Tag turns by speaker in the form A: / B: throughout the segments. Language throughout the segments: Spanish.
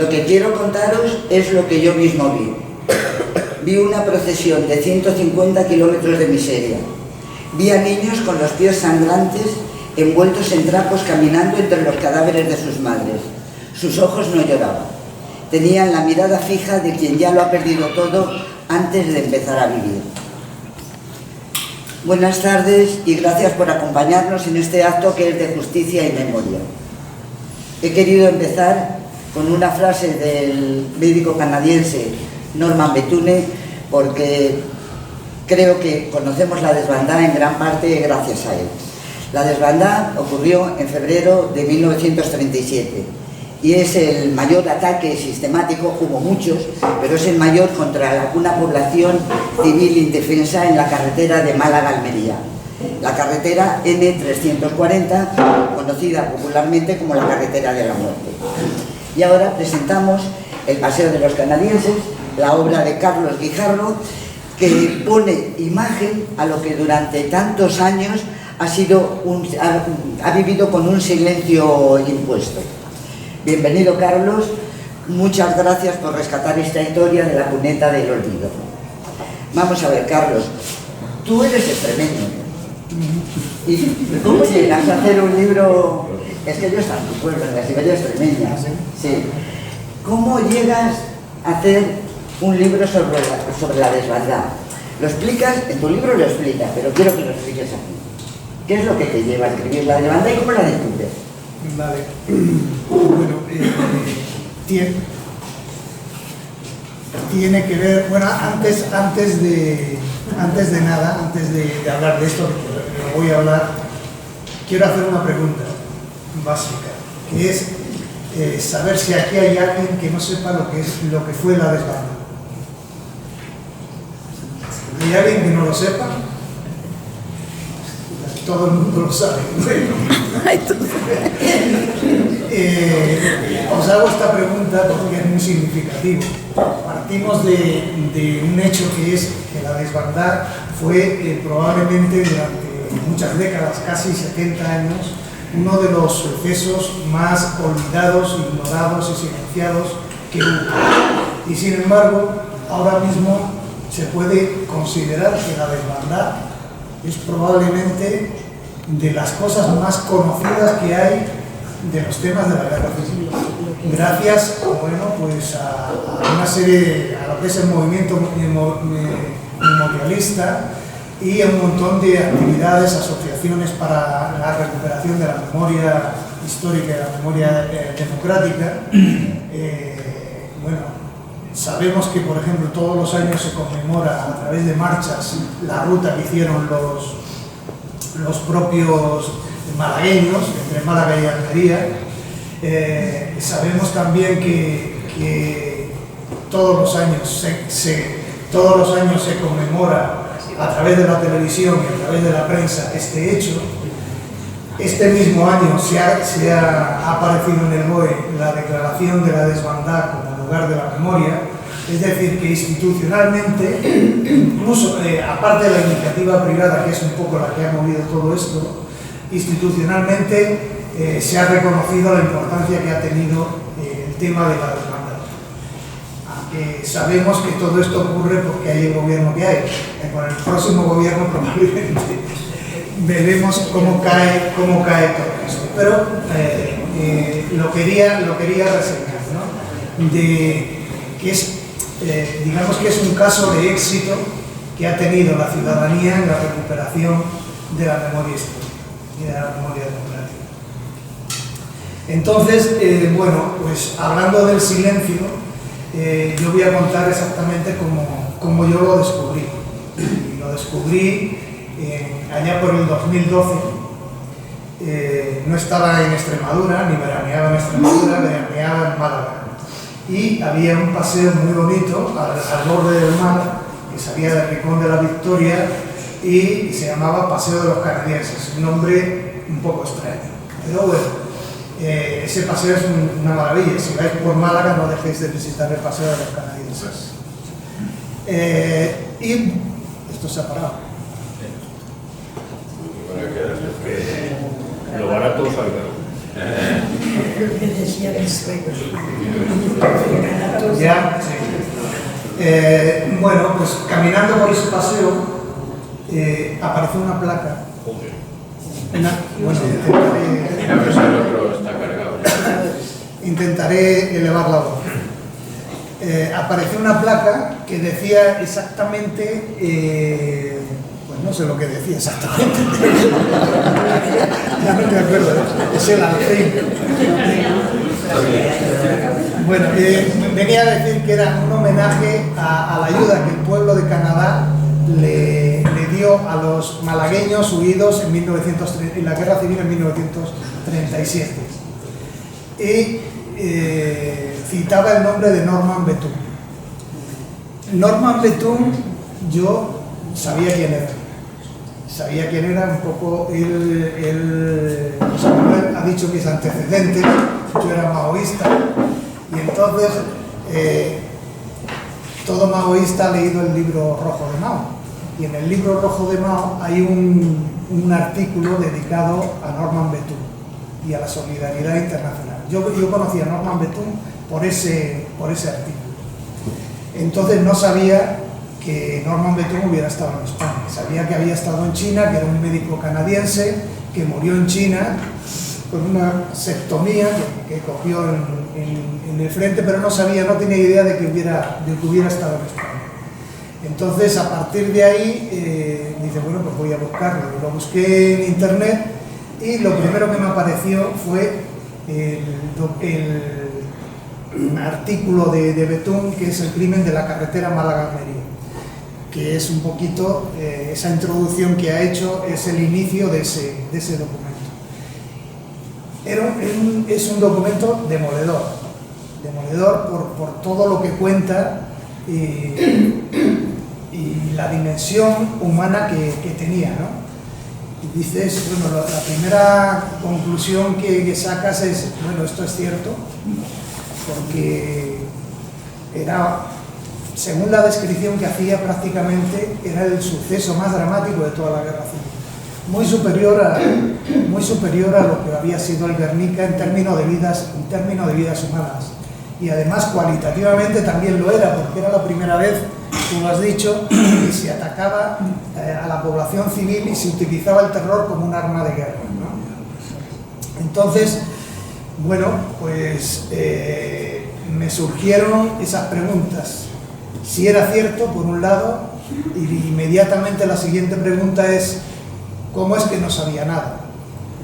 A: Lo que quiero contaros es lo que yo mismo vi. Vi una procesión de 150 kilómetros de miseria. Vi a niños con los pies sangrantes, envueltos en trapos, caminando entre los cadáveres de sus madres. Sus ojos no lloraban. Tenían la mirada fija de quien ya lo ha perdido todo antes de empezar a vivir. Buenas tardes y gracias por acompañarnos en este acto que es de justicia y memoria. He querido empezar con una frase del médico canadiense Norman Bethune, porque creo que conocemos la desbandada en gran parte gracias a él. La desbandada ocurrió en febrero de 1937 y es el mayor ataque sistemático, hubo muchos, pero es el mayor contra una población civil indefensa en la carretera de Málaga-Almería. La carretera N340, conocida popularmente como la carretera de la muerte. Y ahora presentamos El Paseo de los Canadienses, la obra de Carlos Guijarro, que pone imagen a lo que durante tantos años ha vivido con un silencio impuesto. Bienvenido, Carlos. Muchas gracias por rescatar esta historia de la cuneta del olvido. Vamos a ver, Carlos, tú eres extremeño. ¿Y cómo llegas a hacer un libro? Es que yo estaba en tu pueblo, en la Siberia extremeña. Sí. ¿Cómo llegas a hacer un libro sobre la desbandada? Lo explicas, en tu libro lo explicas, pero quiero que lo expliques aquí. ¿Qué es lo que te lleva a escribir la desbandada y cómo la descubres?
B: Vale. Bueno, tiene que ver, bueno, antes de hablar de esto, que voy a hablar, quiero hacer una pregunta básica, que es saber si aquí hay alguien que no sepa lo que fue la desbandada. ¿Hay alguien que no lo sepa? Todo el mundo lo sabe. Os hago esta pregunta porque es muy significativo. Partimos de un hecho que es que la desbandada fue probablemente durante muchas décadas, casi 70 años, uno de los sucesos más olvidados, ignorados y silenciados que hubo. Y sin embargo, ahora mismo se puede considerar que la desbandada es probablemente de las cosas más conocidas que hay de los temas de la guerra civil. Gracias, bueno, pues a una serie, a lo que es el movimiento memorialista y a un montón de actividades, asociaciones para la recuperación de la memoria histórica y la memoria democrática. Bueno, sabemos que, por ejemplo, todos los años se conmemora a través de marchas la ruta que hicieron los propios malagueños, entre Málaga y Almería. Sabemos también que todos los años se conmemora a través de la televisión y a través de la prensa este hecho. Este mismo año se ha aparecido en el BOE la declaración de la desbandada como lugar de la memoria, es decir, que institucionalmente, incluso aparte de la iniciativa privada, que es un poco la que ha movido todo esto, institucionalmente se ha reconocido la importancia que ha tenido el tema de la desbandada. Aunque sabemos que todo esto ocurre porque hay el gobierno que hay. Con el próximo gobierno probablemente veremos cómo cae todo esto. Pero lo quería reseñar, ¿no? Digamos que es un caso de éxito que ha tenido la ciudadanía en la recuperación de la memoria histórica y de la memoria democrática. Entonces, bueno, pues hablando del silencio, yo voy a contar exactamente cómo yo lo descubrí. Y lo descubrí allá por el 2012. No estaba en Extremadura, ni veraneaba en Extremadura, veraneaba en Málaga. Y había un paseo muy bonito al borde del mar, que salía del Rincón de la Victoria y se llamaba Paseo de los Canadienses, un nombre un poco extraño. Pero bueno, ese paseo es una maravilla. Si vais por Málaga no dejéis de visitar el Paseo de los Canadienses. Y esto se ha parado.
C: Lo barato sale caro.
B: Ya, sí. Bueno, pues caminando por ese paseo apareció una placa. Bueno, intentaré elevar la voz. Apareció una placa que decía exactamente, pues no sé lo que decía exactamente, ya no me acuerdo, es el Alfeim. Bueno, venía a decir que era un homenaje a la ayuda que el pueblo de Canadá le dio a los malagueños huidos en la Guerra Civil en 1937. Y citaba el nombre de Norman Bethune. Norman Bethune, yo sabía quién era. Sabía quién era un poco. Él ha dicho mis antecedentes. Yo era maoísta. Y entonces, todo maoísta ha leído el libro rojo de Mao. Y en el libro rojo de Mao hay un artículo dedicado a Norman Bethune y a la solidaridad internacional. Yo conocí a Norman Bethune por ese artículo. Entonces no sabía que Norman Bethune hubiera estado en España. Sabía que había estado en China, que era un médico canadiense, que murió en China con una septomía que cogió en el frente, pero no tenía idea de que hubiera estado en España. Entonces, a partir de ahí, dice, bueno, pues voy a buscarlo. Lo busqué en internet y lo primero que me apareció fue el artículo de Bethune, que es el crimen de la carretera Málaga-Almería, que es un poquito, esa introducción que ha hecho, es el inicio de ese documento. Es un documento demoledor por todo lo que cuenta y la dimensión humana que tenía, ¿no? Y dices, bueno, la primera conclusión que sacas es, bueno, esto es cierto, porque era, según la descripción que hacía, prácticamente era el suceso más dramático de toda la guerra civil. Muy superior a lo que había sido el Guernica en términos de vidas humanas. Y además cualitativamente también lo era, porque era la primera vez, como has dicho, que se atacaba a la población civil y se utilizaba el terror como un arma de guerra, ¿no? Entonces, bueno, pues me surgieron esas preguntas. Si era cierto, por un lado, y inmediatamente la siguiente pregunta es, ¿cómo es que no sabía nada?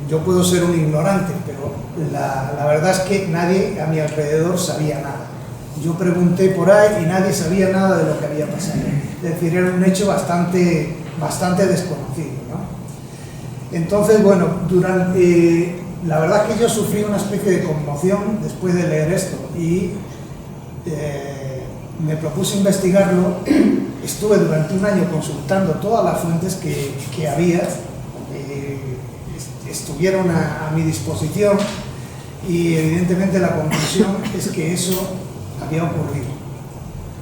B: Yo puedo ser un ignorante, pero la verdad es que nadie a mi alrededor sabía nada. Yo pregunté por ahí y nadie sabía nada de lo que había pasado. Es decir, era un hecho bastante desconocido, ¿no? Entonces, bueno, la verdad es que yo sufrí una especie de conmoción después de leer esto y me propuse investigarlo. Estuve durante un año consultando todas las fuentes que había, estuvieron a mi disposición y evidentemente la conclusión es que eso había ocurrido.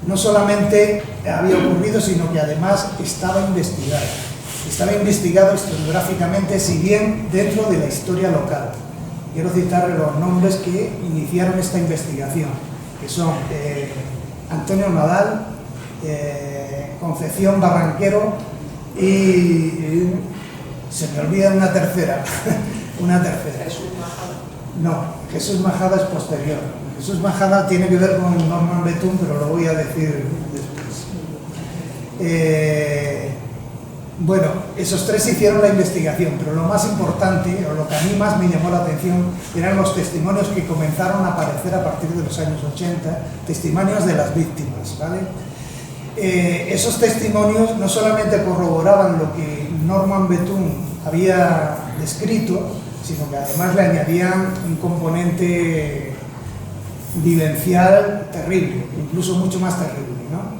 B: No solamente había ocurrido, sino que además estaba investigado. Estaba investigado historiográficamente, si bien dentro de la historia local. Quiero citar los nombres que iniciaron esta investigación, que son Antonio Nadal, Concepción Barranquero y se me olvida una tercera. Jesús Majada. No, Jesús Majada es posterior. Jesús Majada tiene que ver con Norman Bethune, pero lo voy a decir después. Bueno, esos tres hicieron la investigación, pero lo más importante, o lo que a mí más me llamó la atención, eran los testimonios que comenzaron a aparecer a partir de los años 80, testimonios de las víctimas, ¿vale? Esos testimonios no solamente corroboraban lo que Norman Bethune había descrito, sino que además le añadían un componente vivencial terrible, incluso mucho más terrible, ¿no?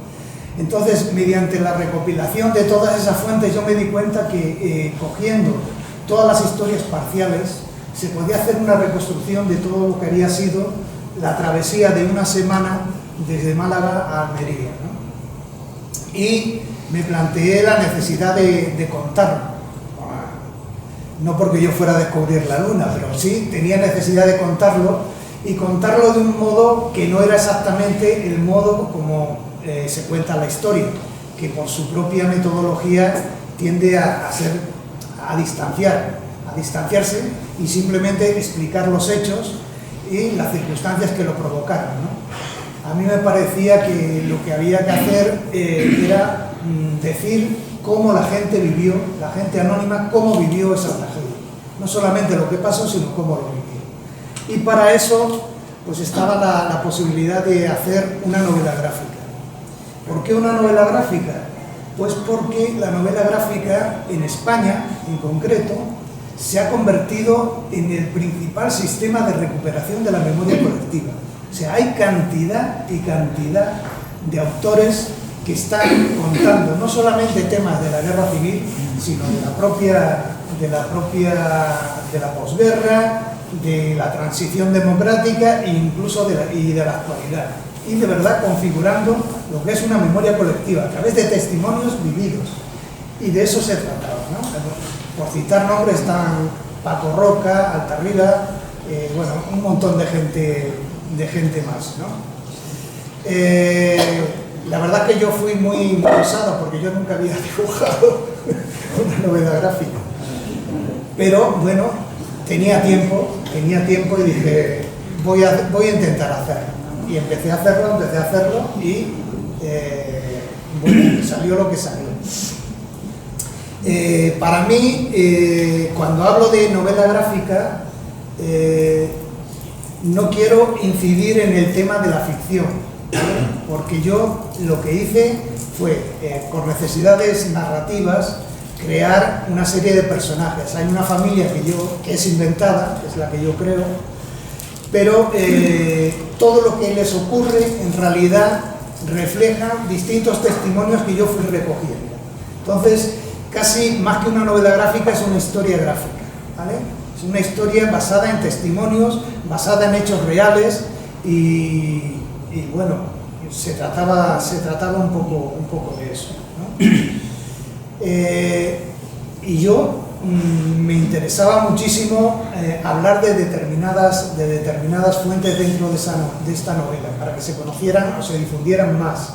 B: Entonces, mediante la recopilación de todas esas fuentes, yo me di cuenta que cogiendo todas las historias parciales, se podía hacer una reconstrucción de todo lo que había sido la travesía de una semana desde Málaga a Almería, ¿no? Y me planteé la necesidad de contarlo. No porque yo fuera a descubrir la luna, pero sí tenía necesidad de contarlo y contarlo de un modo que no era exactamente el modo como se cuenta la historia, que por su propia metodología tiende a distanciarse y simplemente explicar los hechos y las circunstancias que lo provocaron, ¿no? A mí me parecía que lo que había que hacer era decir cómo la gente vivió, la gente anónima, cómo vivió esa tragedia. No solamente lo que pasó, sino cómo lo vivió. Y para eso pues estaba la posibilidad de hacer una novela gráfica. ¿Por qué una novela gráfica? Pues porque la novela gráfica en España, en concreto, se ha convertido en el principal sistema de recuperación de la memoria colectiva. O sea, hay cantidad y cantidad de autores que están contando no solamente temas de la guerra civil, sino de la posguerra, de la transición democrática e incluso de la actualidad. Y de verdad configurando lo que es una memoria colectiva a través de testimonios vividos. Y de eso se trataba, ¿no? Por citar nombres están Paco Roca, Altarriba, bueno, un montón de gente más, ¿no? La verdad que yo fui muy osado porque yo nunca había dibujado una novela gráfica. Pero bueno, tenía tiempo y dije, voy a intentar hacerlo. Y empecé a hacerlo y bueno, salió lo que salió. Para mí, cuando hablo de novela gráfica, no quiero incidir en el tema de la ficción, ¿vale? Porque yo lo que hice fue, por necesidades narrativas, crear una serie de personajes. Hay una familia que es inventada, que es la que yo creo, pero todo lo que les ocurre en realidad refleja distintos testimonios que yo fui recogiendo. Entonces, casi más que una novela gráfica, es una historia gráfica, ¿vale? Es una historia basada en testimonios, basada en hechos reales y bueno, se trataba un poco de eso, ¿no? Y yo me interesaba muchísimo hablar de determinadas fuentes dentro de esta novela, para que se conocieran o se difundieran más.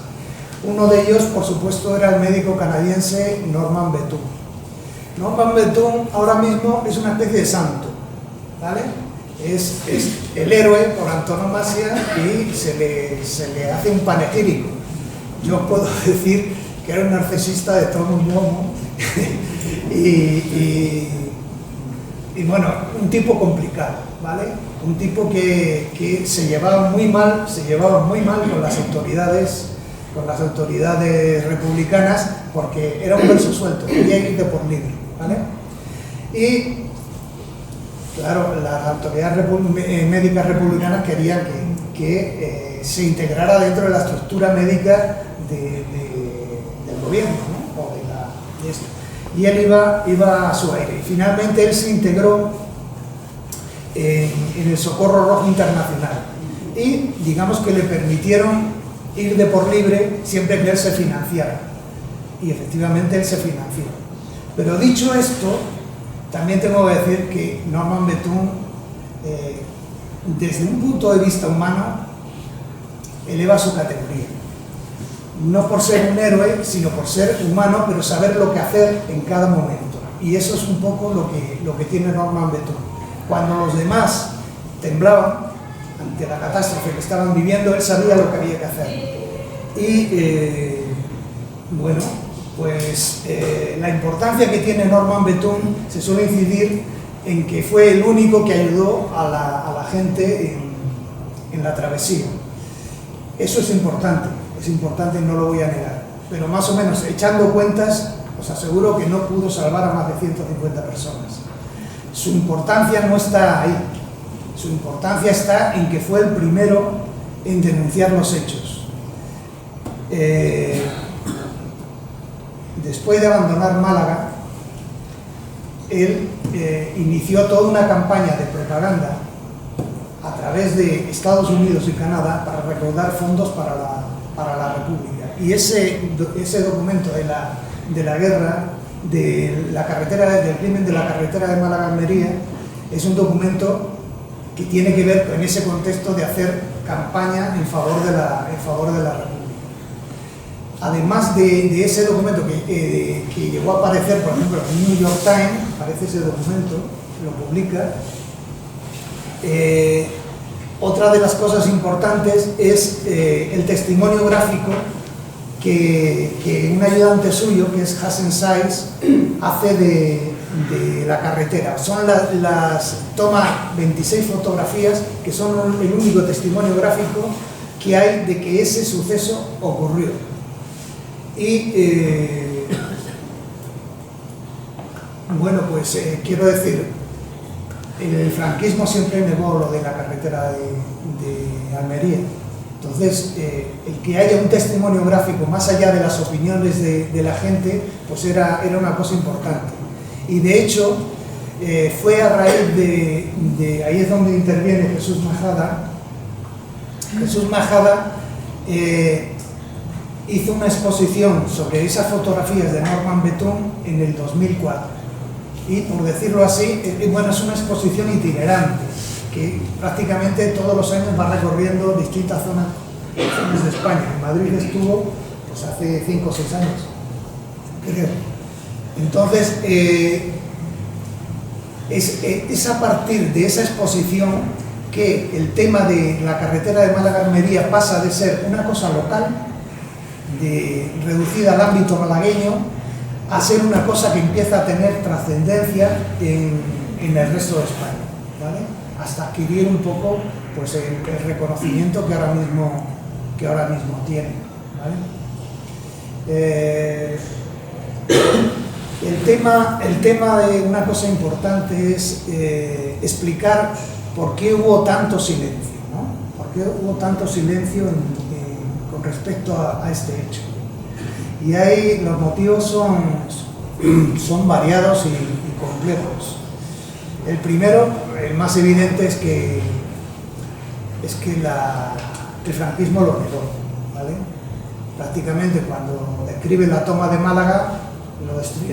B: Uno de ellos, por supuesto, era el médico canadiense Norman Bethune. Norman Bethune ahora mismo es una especie de santo, ¿vale? Es el héroe por antonomasia y se le hace un panegírico. Yo puedo decir que era un narcisista de todo un modo y bueno, un tipo complicado, ¿vale? Un tipo que se llevaba muy mal con las autoridades republicanas, porque era un verso suelto, quería ir de por libre, ¿vale? Y claro, las autoridades médicas republicanas querían que se integrara dentro de la estructura médica del gobierno, ¿no? O de esto. Y él iba a su aire. Y finalmente él se integró en el Socorro Rojo Internacional. Y digamos que le permitieron ir de por libre siempre que él se financiara. Y efectivamente él se financió. Pero dicho esto, también tengo que decir que Norman Bethune, desde un punto de vista humano, eleva su categoría. No por ser un héroe, sino por ser humano, pero saber lo que hacer en cada momento. Y eso es un poco lo que tiene Norman Bethune. Cuando los demás temblaban ante la catástrofe que estaban viviendo, él sabía lo que había que hacer. Y bueno, pues la importancia que tiene Norman Bethune se suele incidir en que fue el único que ayudó a la gente en la travesía. Eso es importante y no lo voy a negar, pero más o menos echando cuentas os aseguro que no pudo salvar a más de 150 personas. Su importancia no está ahí, su importancia está en que fue el primero en denunciar los hechos. Después de abandonar Málaga, él inició toda una campaña de propaganda a través de Estados Unidos y Canadá para recaudar fondos para la República. Y ese documento de la guerra, del crimen de la carretera de Málaga-Almería, es un documento que tiene que ver con ese contexto de hacer campaña en favor de la República. Además de ese documento que llegó a aparecer, por ejemplo, en el New York Times, aparece ese documento, lo publica. Otra de las cosas importantes es el testimonio gráfico que un ayudante suyo, que es Hassan Saiz, hace de la carretera. Toma 26 fotografías que son el único testimonio gráfico que hay de que ese suceso ocurrió. Y bueno, pues quiero decir, el franquismo siempre negó lo de la carretera de Almería. Entonces, el que haya un testimonio gráfico más allá de las opiniones de la gente, pues era una cosa importante. Y de hecho, fue a raíz de ahí es donde interviene Jesús Majada. Jesús Majada hizo una exposición sobre esas fotografías de Norman Bethune en el 2004. Y por decirlo así, bueno, es una exposición itinerante, que prácticamente todos los años va recorriendo distintas zonas de España. En Madrid estuvo pues, hace 5 o 6 años, creo. Entonces, es a partir de esa exposición que el tema de la carretera de Málaga-Almería pasa de ser una cosa local, reducida al ámbito malagueño, a ser una cosa que empieza a tener trascendencia en el resto de España, ¿vale? Hasta adquirir un poco pues, el reconocimiento que ahora mismo tiene, ¿vale? El tema de una cosa importante es explicar por qué hubo tanto silencio, ¿no? ¿Por qué hubo tanto silencio con respecto a este hecho? Y ahí los motivos son variados y complejos. El primero, el más evidente, es que el franquismo lo negó, ¿vale? Prácticamente cuando describe la toma de Málaga,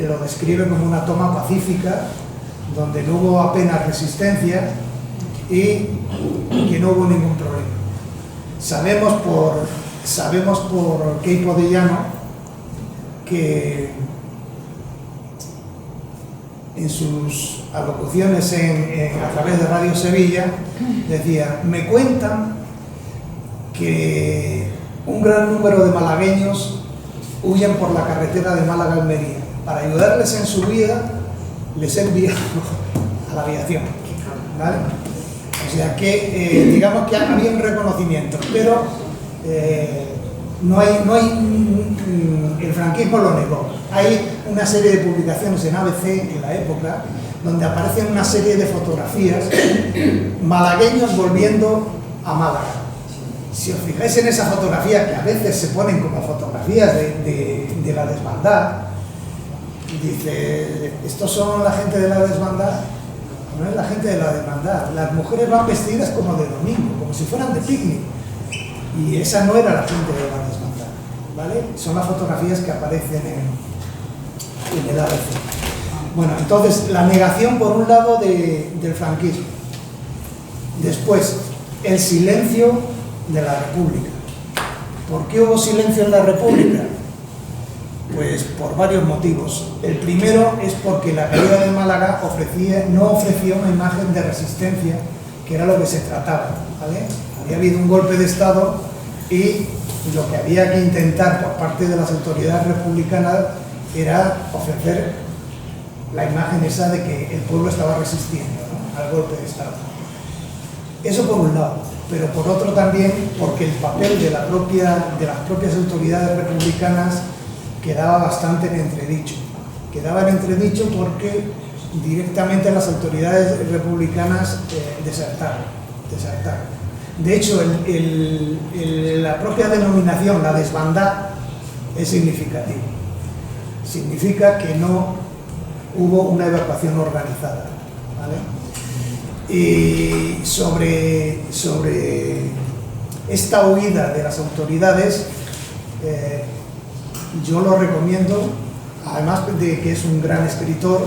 B: lo describe como una toma pacífica, donde no hubo apenas resistencia y que no hubo ningún problema. Sabemos por Queipo de Llano que en sus alocuciones a través de Radio Sevilla decía: me cuentan que un gran número de malagueños huyen por la carretera de Málaga-Almería. Para ayudarles en su vida, les he enviado a la aviación, ¿vale? O sea que, digamos que había un reconocimiento, pero el franquismo lo negó. Hay una serie de publicaciones en ABC en la época donde aparecen una serie de fotografías malagueños volviendo a Málaga. Si os fijáis en esas fotografías, que a veces se ponen como fotografías de la desbandad, dice, ¿estos son la gente de la desbandad? No es la gente de la desbandad. Las mujeres van vestidas como de domingo, como si fueran de picnic. Y esa no era la gente de la desbandada, ¿vale? Son las fotografías que aparecen en el ABC. Bueno, entonces, la negación por un lado del franquismo. Después, el silencio de la República. ¿Por qué hubo silencio en la República? Pues por varios motivos. El primero es porque la caída de Málaga no ofrecía una imagen de resistencia, que era lo que se trataba, ¿vale? Había habido un golpe de Estado y lo que había que intentar por parte de las autoridades republicanas era ofrecer la imagen esa de que el pueblo estaba resistiendo, ¿no?, al golpe de Estado. Eso por un lado, pero por otro también porque el papel de las propias autoridades republicanas quedaba bastante en entredicho. Quedaba en entredicho porque directamente las autoridades republicanas desertaron. De hecho, la propia denominación, la desbandada, es significativa. Significa que no hubo una evacuación organizada, ¿vale? Y sobre esta huida de las autoridades, yo lo recomiendo, además de que es un gran escritor,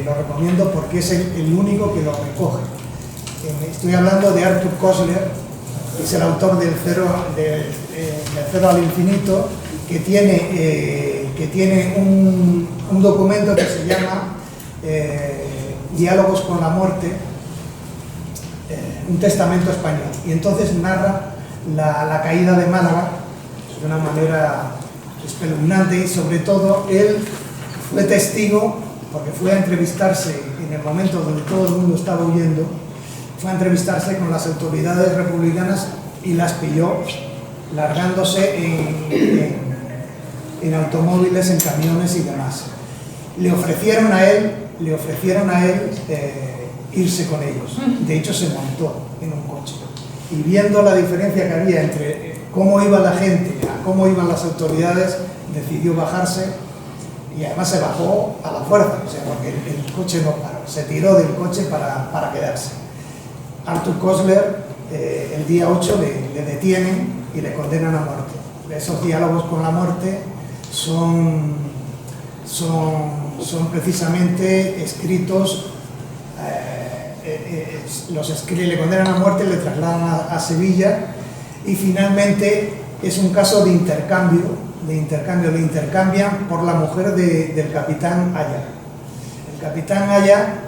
B: lo recomiendo porque es el único que lo recoge. Estoy hablando de Arthur Koestler, que es el autor del Cero al Infinito, que tiene un documento que se llama Diálogos con la Muerte, un testamento español. Y entonces narra la caída de Málaga de una manera espeluznante, y sobre todo él fue testigo, porque fue a entrevistarse en el momento donde todo el mundo estaba huyendo, fue a entrevistarse con las autoridades republicanas y las pilló largándose en automóviles, en camiones y demás. Le ofrecieron a él irse con ellos. De hecho, se montó en un coche. Y viendo la diferencia que había entre cómo iba la gente a cómo iban las autoridades, decidió bajarse, y además se bajó a la fuerza, o sea, porque el coche no paró, se tiró del coche para quedarse. Arthur Koestler, el día 8 le detienen y le condenan a muerte. Esos diálogos con la muerte son precisamente escritos, le condenan a muerte, le trasladan a Sevilla, y finalmente es un caso de intercambio, le intercambian por la mujer del capitán Aya. El capitán Aya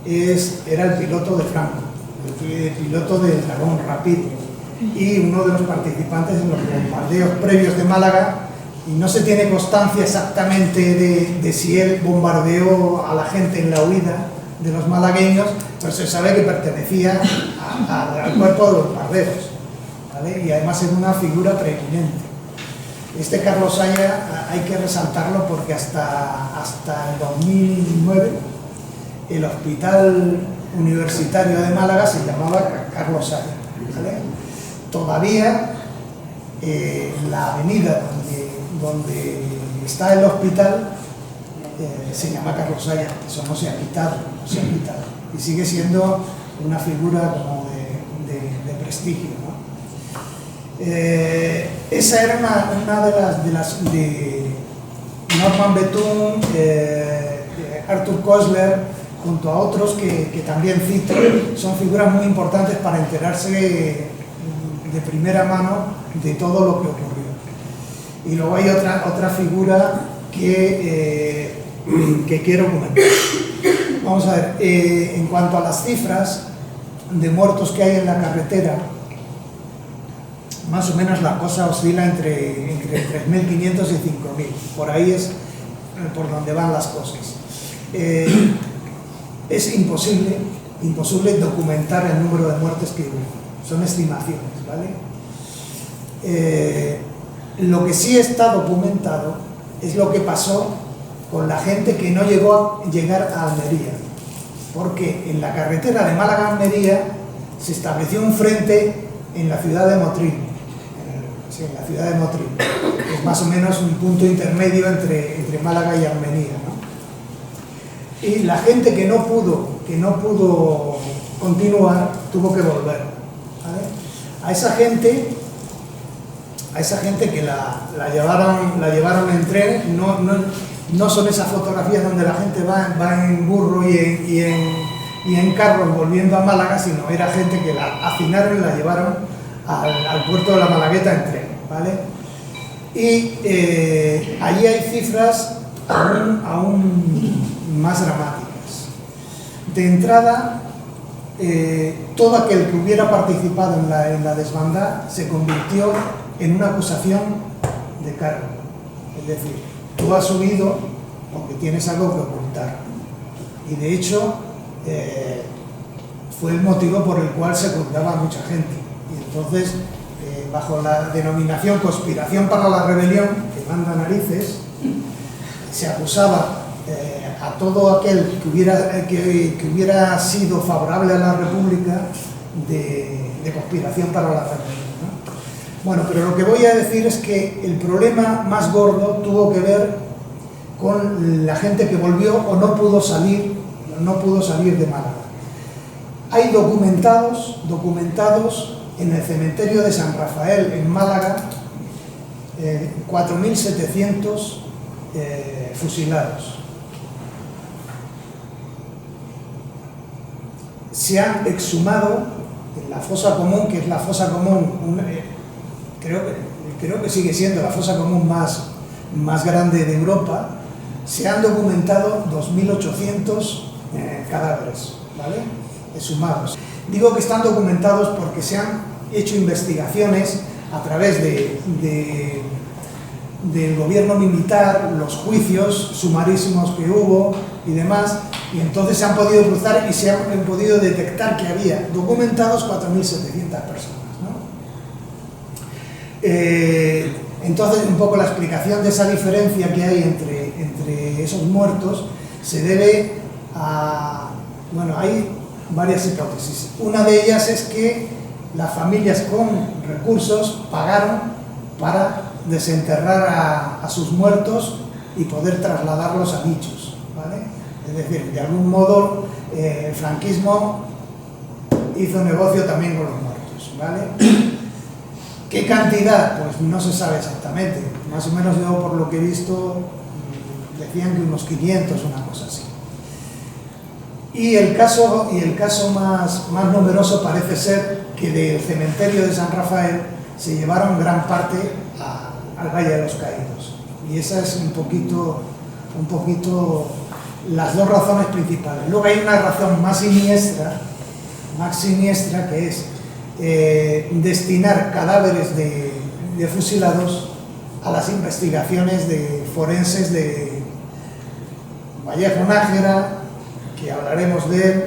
B: era el piloto de Franco, el piloto del Dragón Rapid, y uno de los participantes en los bombardeos previos de Málaga, y no se tiene constancia exactamente de si él bombardeó a la gente en la huida de los malagueños, pero se sabe que pertenecía al cuerpo de los bombarderos, ¿vale? Y además es una figura preeminente. Este Carlos Aya hay que resaltarlo porque hasta el 2009 el hospital universitario de Málaga se llamaba Carlos Aya, ¿vale? Todavía la avenida donde está el hospital se llama Carlos Aya, eso no se ha quitado, y sigue siendo una figura como de prestigio, ¿no? Esa era una de las de Norman Bethune, Arthur Koestler, junto a otros que también cito, son figuras muy importantes para enterarse de primera mano de todo lo que ocurrió. Y luego hay otra figura que quiero comentar. Vamos a ver, en cuanto a las cifras de muertos que hay en la carretera, más o menos la cosa oscila entre 3.500 y 5.000, por ahí es por donde van las cosas. Es imposible documentar el número de muertes que hubo, son estimaciones, ¿vale? Lo que sí está documentado es lo que pasó con la gente que no llegó a llegar a Almería, porque en la carretera de Málaga a Almería se estableció un frente en la ciudad de Motril, en la ciudad de Motril, que es más o menos un punto intermedio entre Málaga y Almería, ¿no? Y la gente que no pudo continuar tuvo que volver, ¿vale? A esa gente que la llevaron en tren, no son esas fotografías donde la gente va en burro y en carros volviendo a Málaga, sino era gente que la hacinaron y la llevaron al puerto de la Malagueta en tren, ¿vale? Y allí hay cifras aún más dramáticas. De entrada, todo aquel que hubiera participado en la desbandada se convirtió en una acusación de cargo. Es decir, tú has subido porque tienes algo que ocultar. Y de hecho, fue el motivo por el cual se juzgaba a mucha gente. Y entonces, bajo la denominación conspiración para la rebelión, que manda narices, se acusaba a todo aquel que hubiera sido favorable a la República de conspiración para la rebelión, ¿no? Bueno, pero lo que voy a decir es que el problema más gordo tuvo que ver con la gente que volvió o no pudo salir de Málaga. Hay documentados en el cementerio de San Rafael en Málaga 4.700 fusilados. se han exhumado en la fosa común, que es la fosa común, creo que sigue siendo la fosa común más grande de Europa. Se han documentado 2.800 cadáveres, ¿vale?, exhumados. Digo que están documentados porque se han hecho investigaciones a través del gobierno militar, los juicios sumarísimos que hubo y demás, y entonces se han podido cruzar y se han podido detectar que había documentados 4.700 personas, ¿no? Entonces, un poco la explicación de esa diferencia que hay entre esos muertos se debe a... Bueno, hay varias hipótesis. Una de ellas es que las familias con recursos pagaron para desenterrar a sus muertos y poder trasladarlos a nichos, ¿vale? Es decir, de algún modo el franquismo hizo negocio también con los muertos, ¿vale? ¿Qué cantidad? Pues no se sabe exactamente. Más o menos yo, por lo que he visto, decían que unos 500, una cosa así. Y el caso más numeroso parece ser que del cementerio de San Rafael se llevaron gran parte al Valle de los Caídos. Y esa es un poquito las dos razones principales. Luego hay una razón más siniestra que es destinar cadáveres de fusilados a las investigaciones de forenses de Vallejo Nájera, que hablaremos de él,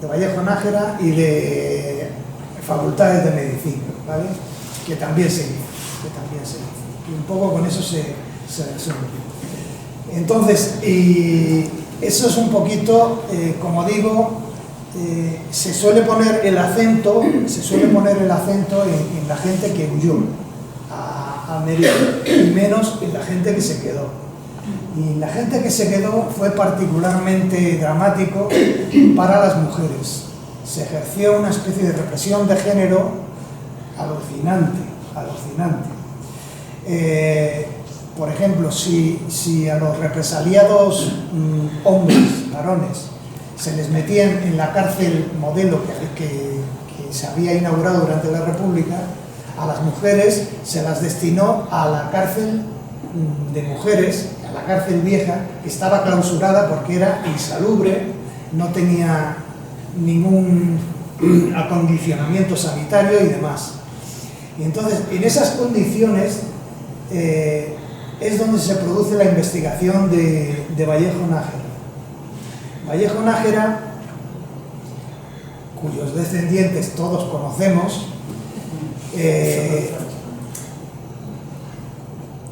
B: de Vallejo Nájera, y de facultades de medicina, ¿vale?, que también se hizo. Y un poco con eso se resuelve. Entonces, y eso es un poquito, como digo, se suele poner el acento en la gente que huyó a Merida, y menos en la gente que se quedó. Y la gente que se quedó fue particularmente dramático para las mujeres. Se ejerció una especie de represión de género alucinante. Por ejemplo, si a los represaliados hombres, varones, se les metían en la cárcel modelo que se había inaugurado durante la República, a las mujeres se las destinó a la cárcel de mujeres, a la cárcel vieja, que estaba clausurada porque era insalubre, no tenía ningún acondicionamiento sanitario y demás. Y entonces, en esas condiciones es donde se produce la investigación de Vallejo Nájera. Vallejo Nájera, cuyos descendientes todos conocemos,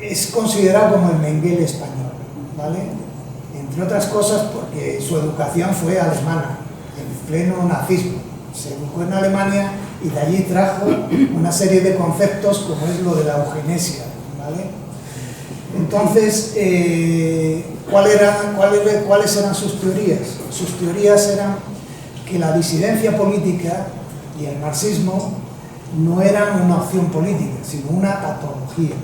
B: es considerado como el Mengele español, ¿vale? Entre otras cosas porque su educación fue alemana, en pleno nazismo. Se educó en Alemania y de allí trajo una serie de conceptos como es lo de la eugenesia, ¿vale? Entonces, ¿cuáles eran sus teorías? Sus teorías eran que la disidencia política y el marxismo no eran una opción política, sino una patología,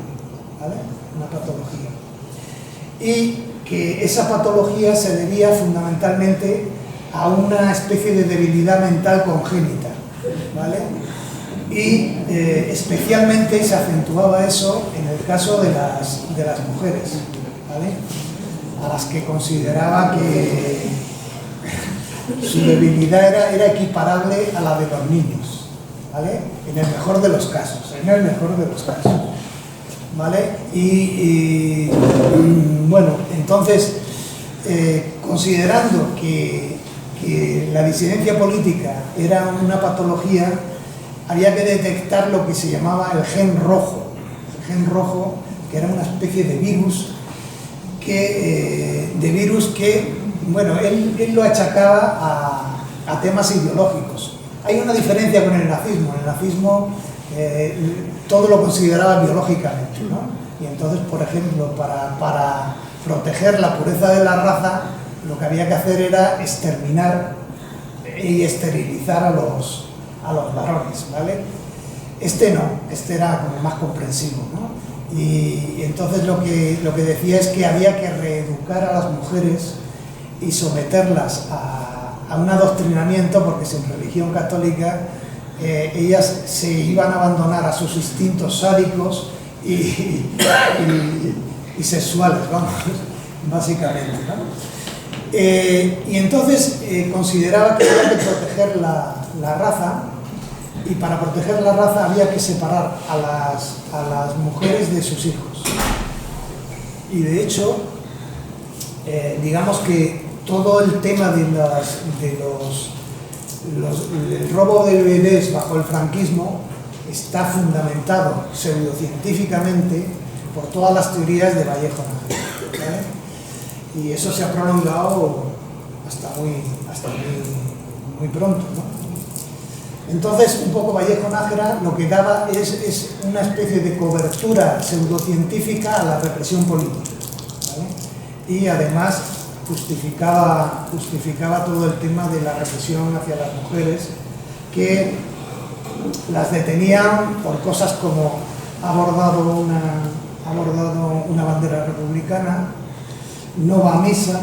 B: ¿vale? Una patología. Y que esa patología se debía fundamentalmente a una especie de debilidad mental congénita, ¿vale? Y especialmente se acentuaba eso en el caso de las mujeres, ¿vale?, a las que consideraba que su debilidad era equiparable a la de los niños, ¿vale?, en el mejor de los casos, ¿vale? Y bueno, entonces, considerando que la disidencia política era una patología, había que detectar lo que se llamaba el gen rojo, que era una especie de virus que bueno, él lo achacaba a temas ideológicos. Hay una diferencia con el nazismo. En el nazismo todo lo consideraba biológicamente, ¿no? Y entonces, por ejemplo, para proteger la pureza de la raza, lo que había que hacer era exterminar y esterilizar a los varones, ¿vale? Este no, este era como más comprensivo, ¿no? Y entonces lo que decía es que había que reeducar a las mujeres y someterlas un adoctrinamiento, porque sin religión católica ellas se iban a abandonar a sus instintos sádicos y sexuales, vamos, básicamente, ¿no? Y entonces consideraba que había que proteger la raza, y para proteger la raza había que separar a las mujeres de sus hijos. Y de hecho, digamos que todo el tema del robo de bebés bajo el franquismo está fundamentado pseudocientíficamente por todas las teorías de Vallejo Nájera, ¿vale? Y eso se ha prolongado hasta muy pronto, ¿no? Entonces, un poco Vallejo Nájera lo que daba es una especie de cobertura pseudocientífica a la represión política, ¿vale? Y además justificaba todo el tema de la represión hacia las mujeres, que las detenían por cosas como ha bordado una bandera republicana, no va a misa,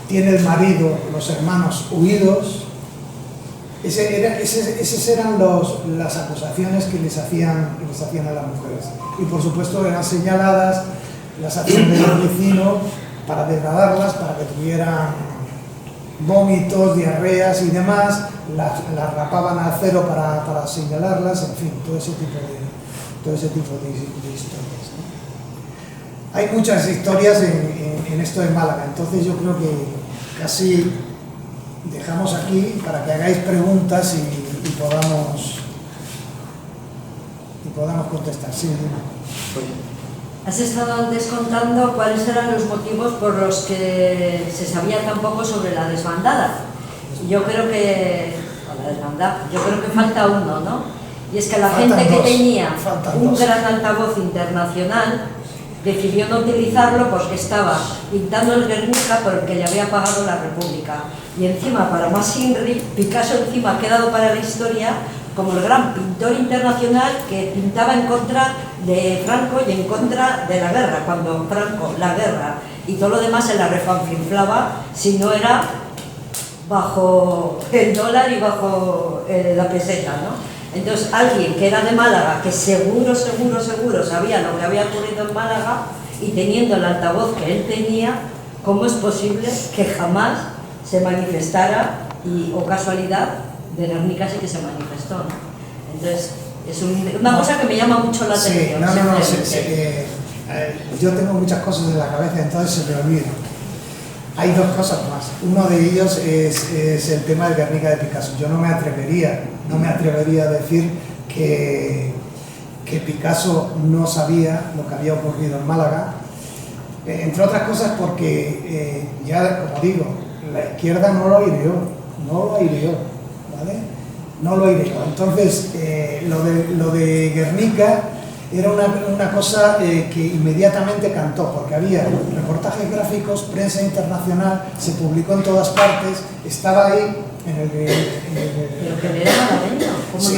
B: tiene el marido, los hermanos huidos. Esas eran las acusaciones que les hacían a las mujeres. Y por supuesto eran señaladas, las hacían de los vecinos para degradarlas, para que tuvieran vómitos, diarreas y demás, las rapaban al cero para señalarlas, en fin, todo ese tipo de historias, ¿no? Hay muchas historias en esto de Málaga, entonces yo creo que casi dejamos aquí para que hagáis preguntas y podamos contestar. Sí, dime.
C: Has estado antes contando cuáles eran los motivos por los que se sabía tan poco sobre la desbandada. Yo creo que falta uno, ¿no? Y es que la gente que tenía un gran altavoz internacional decidió no utilizarlo porque estaba pintando el Guernica por el que le había pagado la República. Y encima, para más Inri, Picasso encima ha quedado para la historia como el gran pintor internacional que pintaba en contra de Franco y en contra de la guerra, cuando Franco, la guerra y todo lo demás se la refanfinflaba si no era bajo el dólar y bajo la peseta, ¿no? Entonces alguien que era de Málaga, que seguro sabía lo que había ocurrido en Málaga, y teniendo el altavoz que él tenía, ¿cómo es posible que jamás se manifestara, o casualidad, de Guernica sí que se manifestó, ¿no? Entonces, es una cosa que me llama mucho la atención.
B: Yo tengo muchas cosas en la cabeza, entonces se me olvida. Hay dos cosas más. Uno de ellos es el tema de Guernica de Picasso. Yo no me atrevería a decir que Picasso no sabía lo que había ocurrido en Málaga, entre otras cosas porque, ya como digo, la izquierda no lo hirió, ¿vale? No lo hirió. Entonces, lo de Guernica era una cosa que inmediatamente cantó, porque había reportajes gráficos, prensa internacional, se publicó en todas partes, estaba ahí en el
C: ¿Pero que era malagueño?
B: Sí,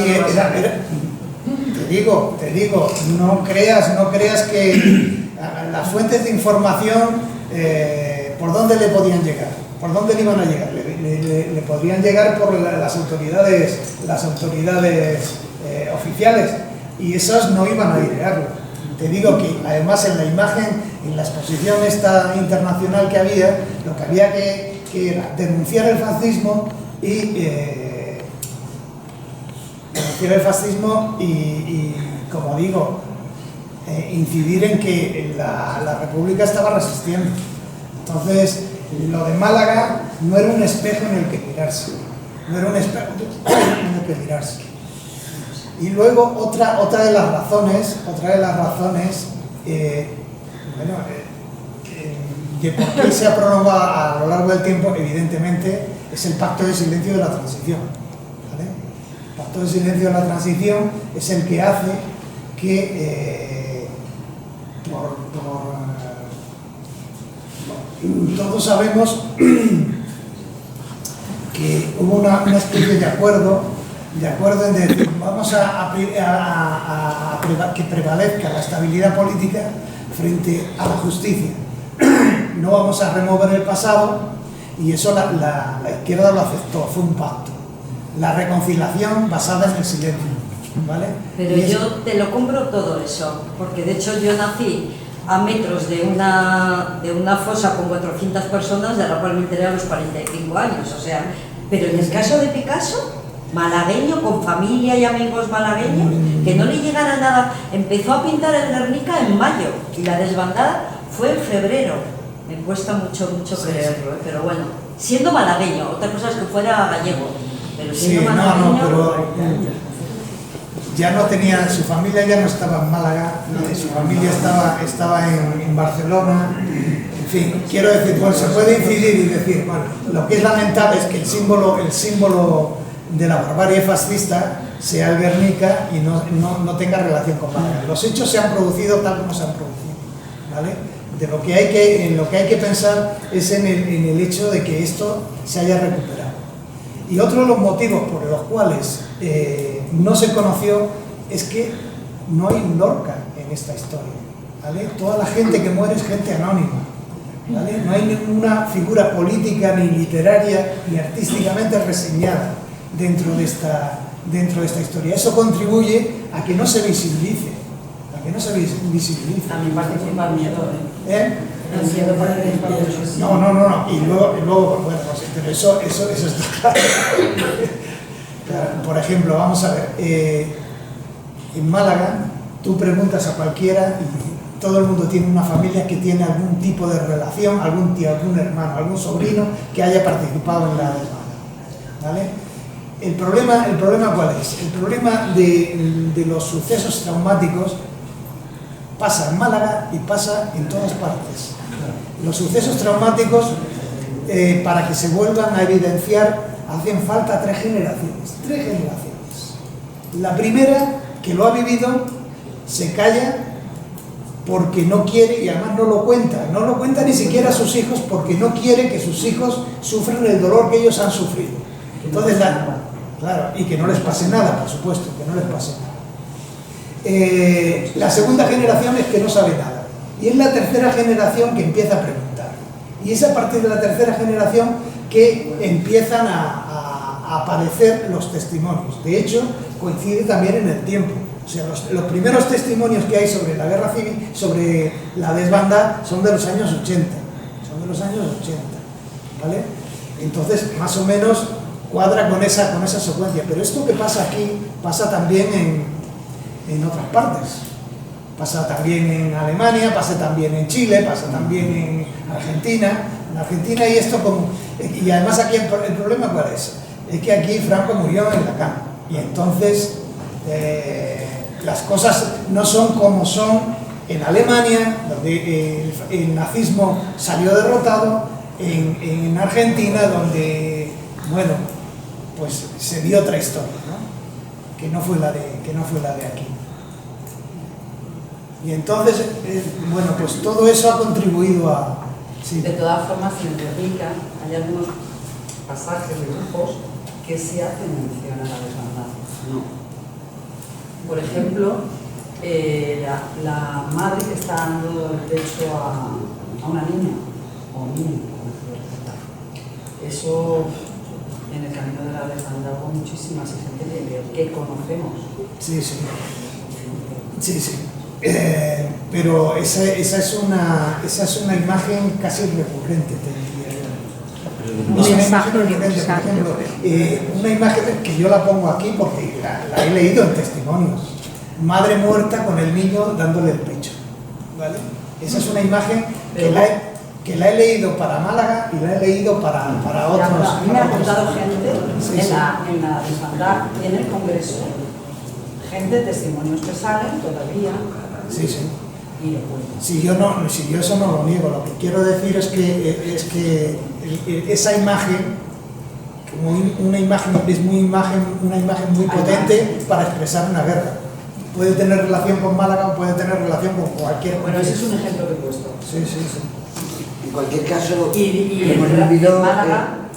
B: te digo, no creas que las fuentes de información, ¿por dónde le podían llegar? ¿Por dónde le iban a llegar? Le podrían llegar por las autoridades oficiales, y esos no iban a idearlo. Te digo que además en la imagen, en la exposición esta internacional que había, lo que había que era denunciar el fascismo y como digo, incidir en que la República estaba resistiendo. Entonces, lo de Málaga no era un espejo en el que mirarse, Y luego otra de las razones de por qué se ha prolongado a lo largo del tiempo, evidentemente, es el pacto de silencio de la transición, ¿vale? El pacto de silencio de la transición es el que hace que todos sabemos que hubo una especie de acuerdo en decir, vamos a que prevalezca la estabilidad política frente a la justicia. No vamos a remover el pasado, Y eso la izquierda lo aceptó, fue un pacto. La reconciliación basada en el silencio, ¿vale?
C: Pero yo te lo compro todo eso, porque de hecho yo nací a metros de una fosa con 400 personas, de la cual me enteré a los 45 años, o sea, pero en el caso de Picasso, malagueño, con familia y amigos malagueños, que no le llegara nada, empezó a pintar el Guernica en mayo, y la desbandada fue en febrero, me cuesta mucho creerlo, pero bueno, siendo malagueño, otra cosa es que fuera gallego, pero siendo malagueño...
B: pero ya no tenía, su familia ya no estaba en Málaga, su familia estaba en Barcelona, en fin, quiero decir, pues se puede incidir y decir, bueno, lo que es lamentable es que el símbolo de la barbarie fascista sea el Guernica y no tenga relación con Málaga. Los hechos se han producido tal como se han producido, ¿vale? En lo que hay que pensar es en el hecho de que esto se haya recuperado. Y otro de los motivos por los cuales no se conoció es que no hay un Lorca en esta historia, ¿vale? Toda la gente que muere es gente anónima, ¿vale? No hay ninguna figura política, ni literaria, ni artísticamente reseñada dentro de esta historia. Eso contribuye a que no se visibilice,
D: También participa el miedo,
B: ¿Eh?
D: El miedo para el
B: No. Y luego, bueno, pero eso está claro. Por ejemplo, vamos a ver, en Málaga tú preguntas a cualquiera y todo el mundo tiene una familia que tiene algún tipo de relación, algún tío, algún hermano, algún sobrino que haya participado en la desbandada, ¿vale? ¿El problema cuál es? El problema de los sucesos traumáticos pasa en Málaga y pasa en todas partes. Los sucesos traumáticos, para que se vuelvan a evidenciar, hacen falta 3 generaciones. 3 generaciones. La primera, que lo ha vivido, se calla porque no quiere, y además no lo cuenta ni siquiera a sus hijos, porque no quiere que sus hijos sufran el dolor que ellos han sufrido. Entonces, claro, y que no les pase nada, por supuesto, que no les pase nada. La segunda generación es que no sabe nada, y es la tercera generación que empieza a preguntar, y es a partir de la tercera generación que empiezan a aparecer los testimonios. De hecho, coincide también en el tiempo, o sea, los primeros testimonios que hay sobre la guerra civil, sobre la desbandada, son de los años 80, ¿vale? Entonces, más o menos cuadra con esa secuencia, pero esto que pasa aquí, pasa también en otras partes. Pasa también en Alemania, pasa también en Chile, pasa también en Argentina. En Argentina y esto como... Y además aquí el problema ¿cuál es? Es que aquí Franco murió en la cama. Y entonces las cosas no son como son en Alemania, donde el nazismo salió derrotado, en Argentina, donde, bueno, pues se dio otra historia, ¿no? Que no fue la de aquí. Y entonces, bueno, pues todo eso ha contribuido a... Sí.
D: De todas formas, en Guernica hay algunos pasajes de grupos que sí hacen mención a la desbandada.
A: No.
D: Por ejemplo, la madre que está dando el pecho a una niña, o niño, eso en el camino de la desbandada hubo muchísimas gente que conocemos.
B: Sí. Pero esa es una imagen casi recurrente, te diría yo. Es una imagen recurrente, por ejemplo, una imagen que yo la pongo aquí porque la he leído en testimonios. Madre muerta con el niño dándole el pecho, ¿vale? Esa es una imagen que la he leído para Málaga y la he leído para otros.
D: A mí me ha contado gente en la desbandada y en el Congreso, gente, testimonios que salen todavía.
B: Sí.
D: Y lo cuentan.
B: Si yo eso no lo niego, lo que quiero decir es que esa imagen, una imagen muy potente para expresar una guerra. Puede tener relación con Málaga o puede tener relación con cualquier...
D: Bueno, ese es un ejemplo que he puesto.
B: Sí.
A: En cualquier caso,
D: Y en Málaga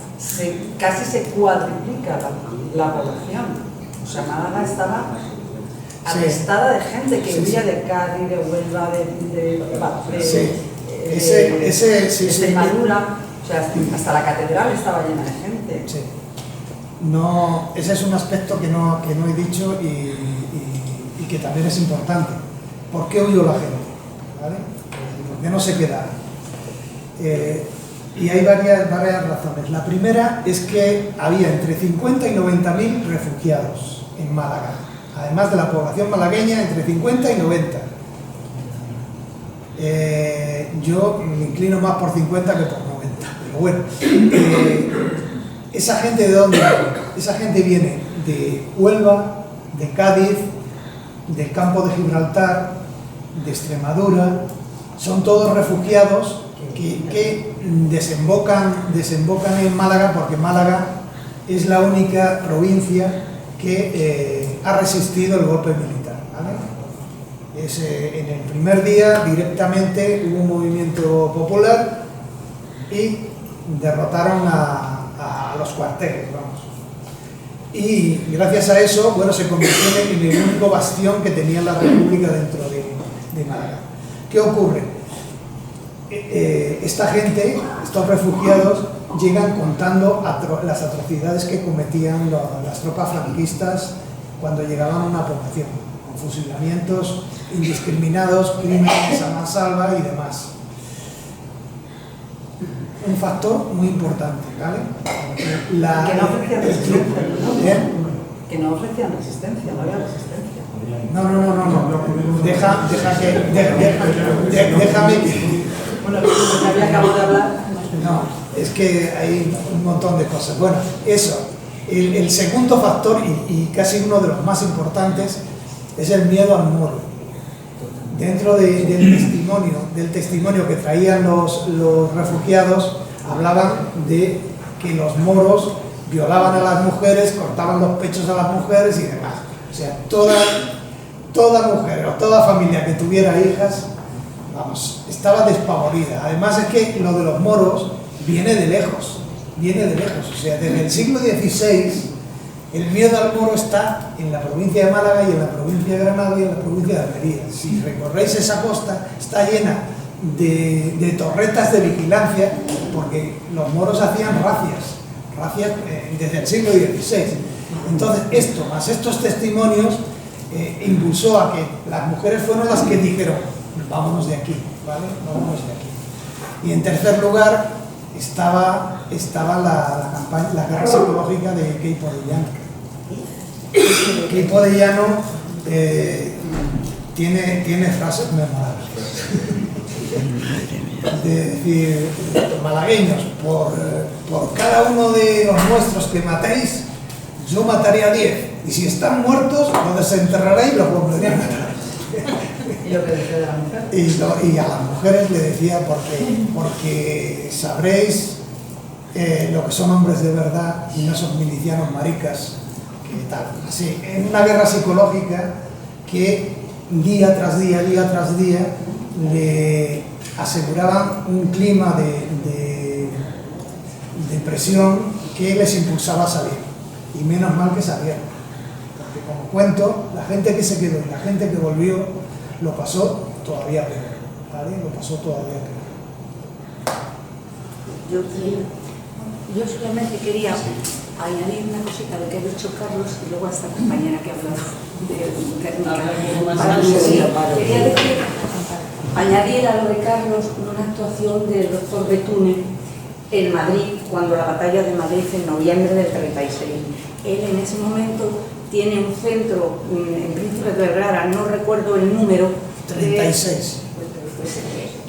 D: casi se cuadriplica la población. O sea, Málaga estaba atestada de gente que huía de Cádiz, de Huelva, de Extremadura. O sea, hasta la catedral estaba llena de gente.
B: Sí. No, ese es un aspecto que no he dicho y que también es importante. ¿Por qué huyó la gente? ¿Vale? ¿Por qué no se quedaron? Y hay varias razones. La primera es que había entre 50 y 90.000 refugiados en Málaga. Además de la población malagueña, entre 50 y 90. Yo me inclino más por 50 que por 90. Pero bueno, ¿esa gente de dónde viene? Esa gente viene de Huelva, de Cádiz, del campo de Gibraltar, de Extremadura. Son todos refugiados que desembocan en Málaga, porque Málaga es la única provincia que ha resistido el golpe militar, ¿vale? En el primer día directamente hubo un movimiento popular y derrotaron a los cuarteles, vamos. Y gracias a eso, bueno, se convirtió en el único bastión que tenía la República dentro de Málaga. ¿Qué ocurre? Esta gente, estos refugiados, llegan contando las atrocidades que cometían las tropas franquistas cuando llegaban a una población, con fusilamientos indiscriminados, crímenes a mansalva y demás. Un factor muy importante, ¿vale?
D: Que no ofrecían resistencia, ¿no? Que no ofrecían resistencia, no había resistencia.
B: No. Déjame que...
D: Bueno, que había acabado de hablar.
B: No, es que hay un montón de cosas. Bueno, eso. El segundo factor, y casi uno de los más importantes, es el miedo al moro. Dentro del testimonio que traían los refugiados, hablaban de que los moros violaban a las mujeres, cortaban los pechos a las mujeres y demás. O sea, toda mujer o toda familia que tuviera hijas, vamos, estaba despavorida. Además es que lo de los moros viene de lejos. O sea, desde el siglo XVI el miedo al moro está en la provincia de Málaga y en la provincia de Granada y en la provincia de Almería. Si recorréis esa costa, está llena de torretas de vigilancia, porque los moros hacían racias desde el siglo XVI. Entonces, esto, más estos testimonios, impulsó a que las mujeres fueron las que dijeron: vámonos de aquí, ¿vale? Vámonos de aquí. Y en tercer lugar estaba la campaña, la guerra psicológica de Queipo de Llano. Queipo de Llano tiene frases memorables. De decir, malagueños, por cada uno de los nuestros que matéis, yo mataría 10, y si están muertos, los desenterraré y los volveré a matar.
D: ¿Y lo que decía de la mujer?
B: Y a las mujeres le decía, porque sabréis lo que son hombres de verdad y no son milicianos maricas, que tal. Así, en una guerra psicológica que día tras día le aseguraban un clima de presión que les impulsaba a salir. Y menos mal que salieron. Porque, como cuento, la gente que se quedó y la gente que volvió lo pasó todavía peor. ¿Vale? Lo pasó todavía peor.
E: Yo solamente quería añadir una cosita a lo que ha dicho Carlos y luego a esta compañera que ha hablado de quería decir, añadir a lo de Carlos una actuación del doctor Betune en Madrid, cuando la batalla de Madrid en noviembre del 36. Él en ese momento tiene un centro en Príncipe de Vergara, no recuerdo el número.
B: 36.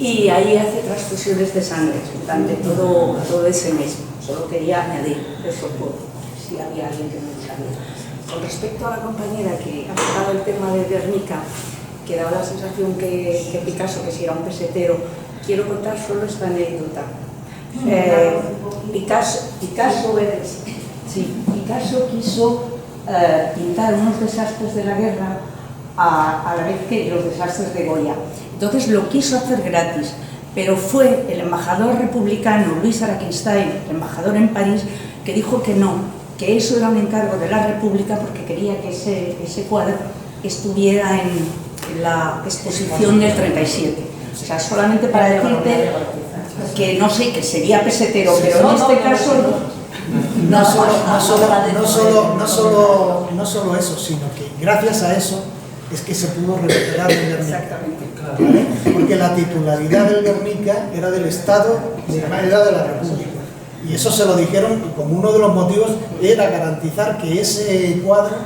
E: Y ahí hace transfusiones de sangre durante todo ese mes. Solo quería añadir eso por si había alguien que no lo sabía. Con respecto a la compañera que ha tocado el tema de Guernica, que daba la sensación que Picasso, que si era un pesetero, quiero contar solo esta anécdota. Picasso quiso pintar unos desastres de la guerra a la vez que los desastres de Goya. Entonces lo quiso hacer gratis, pero fue el embajador republicano Luis Araquinstein, el embajador en París, que dijo que no, que eso era un encargo de la República porque quería que ese cuadro estuviera en la exposición del 37. O sea, solamente para decirte que no sé, que sería pesetero, pero en este caso
B: no solo eso, sino que gracias a eso es que se pudo recuperar el Guernica.
E: Exactamente.
B: ¿Vale? Porque la titularidad del Guernica era del Estado, era de la República. Y eso se lo dijeron como uno de los motivos era garantizar que ese cuadro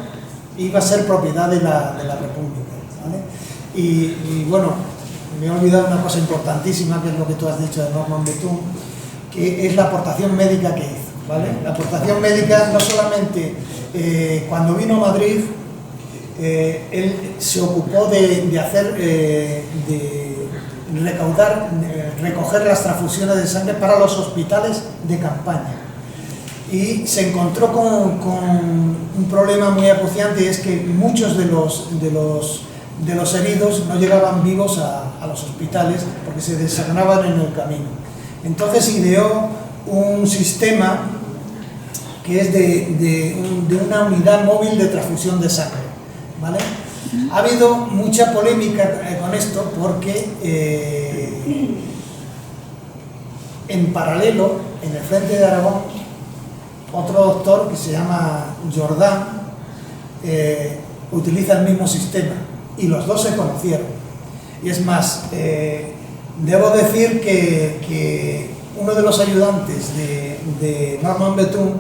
B: iba a ser propiedad de la República. ¿Vale? Y bueno, me he olvidado una cosa importantísima, que es lo que tú has dicho de Norman Bethune, que es la aportación médica que hizo. ¿Vale? La aportación médica no solamente cuando vino a Madrid, él se ocupó de hacer, de recaudar, recoger las transfusiones de sangre para los hospitales de campaña. Y se encontró con un problema muy acuciante, y es que muchos de los heridos no llegaban vivos a los hospitales porque se desangraban en el camino. Entonces ideó un sistema que es de una unidad móvil de transfusión de sangre. ¿Vale? Ha habido mucha polémica con esto porque en paralelo, en el frente de Aragón, otro doctor que se llama Jordán utiliza el mismo sistema y los dos se conocieron. Y es más, debo decir que uno de los ayudantes de Norman Bethune,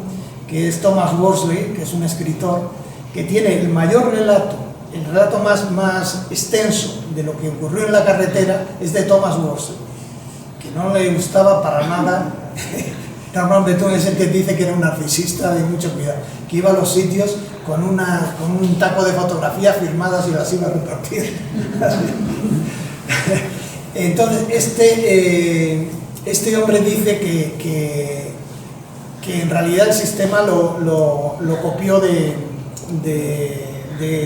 B: que es Thomas Worsley, que es un escritor, que tiene el mayor relato, el relato más extenso de lo que ocurrió en la carretera, es de Thomas Worsley, que no le gustaba para nada. Norman Bethune es el que dice que era un narcisista de mucho cuidado, que iba a los sitios con un taco de fotografías firmadas y las iba a repartir. Entonces, este hombre dice que en realidad el sistema lo copió de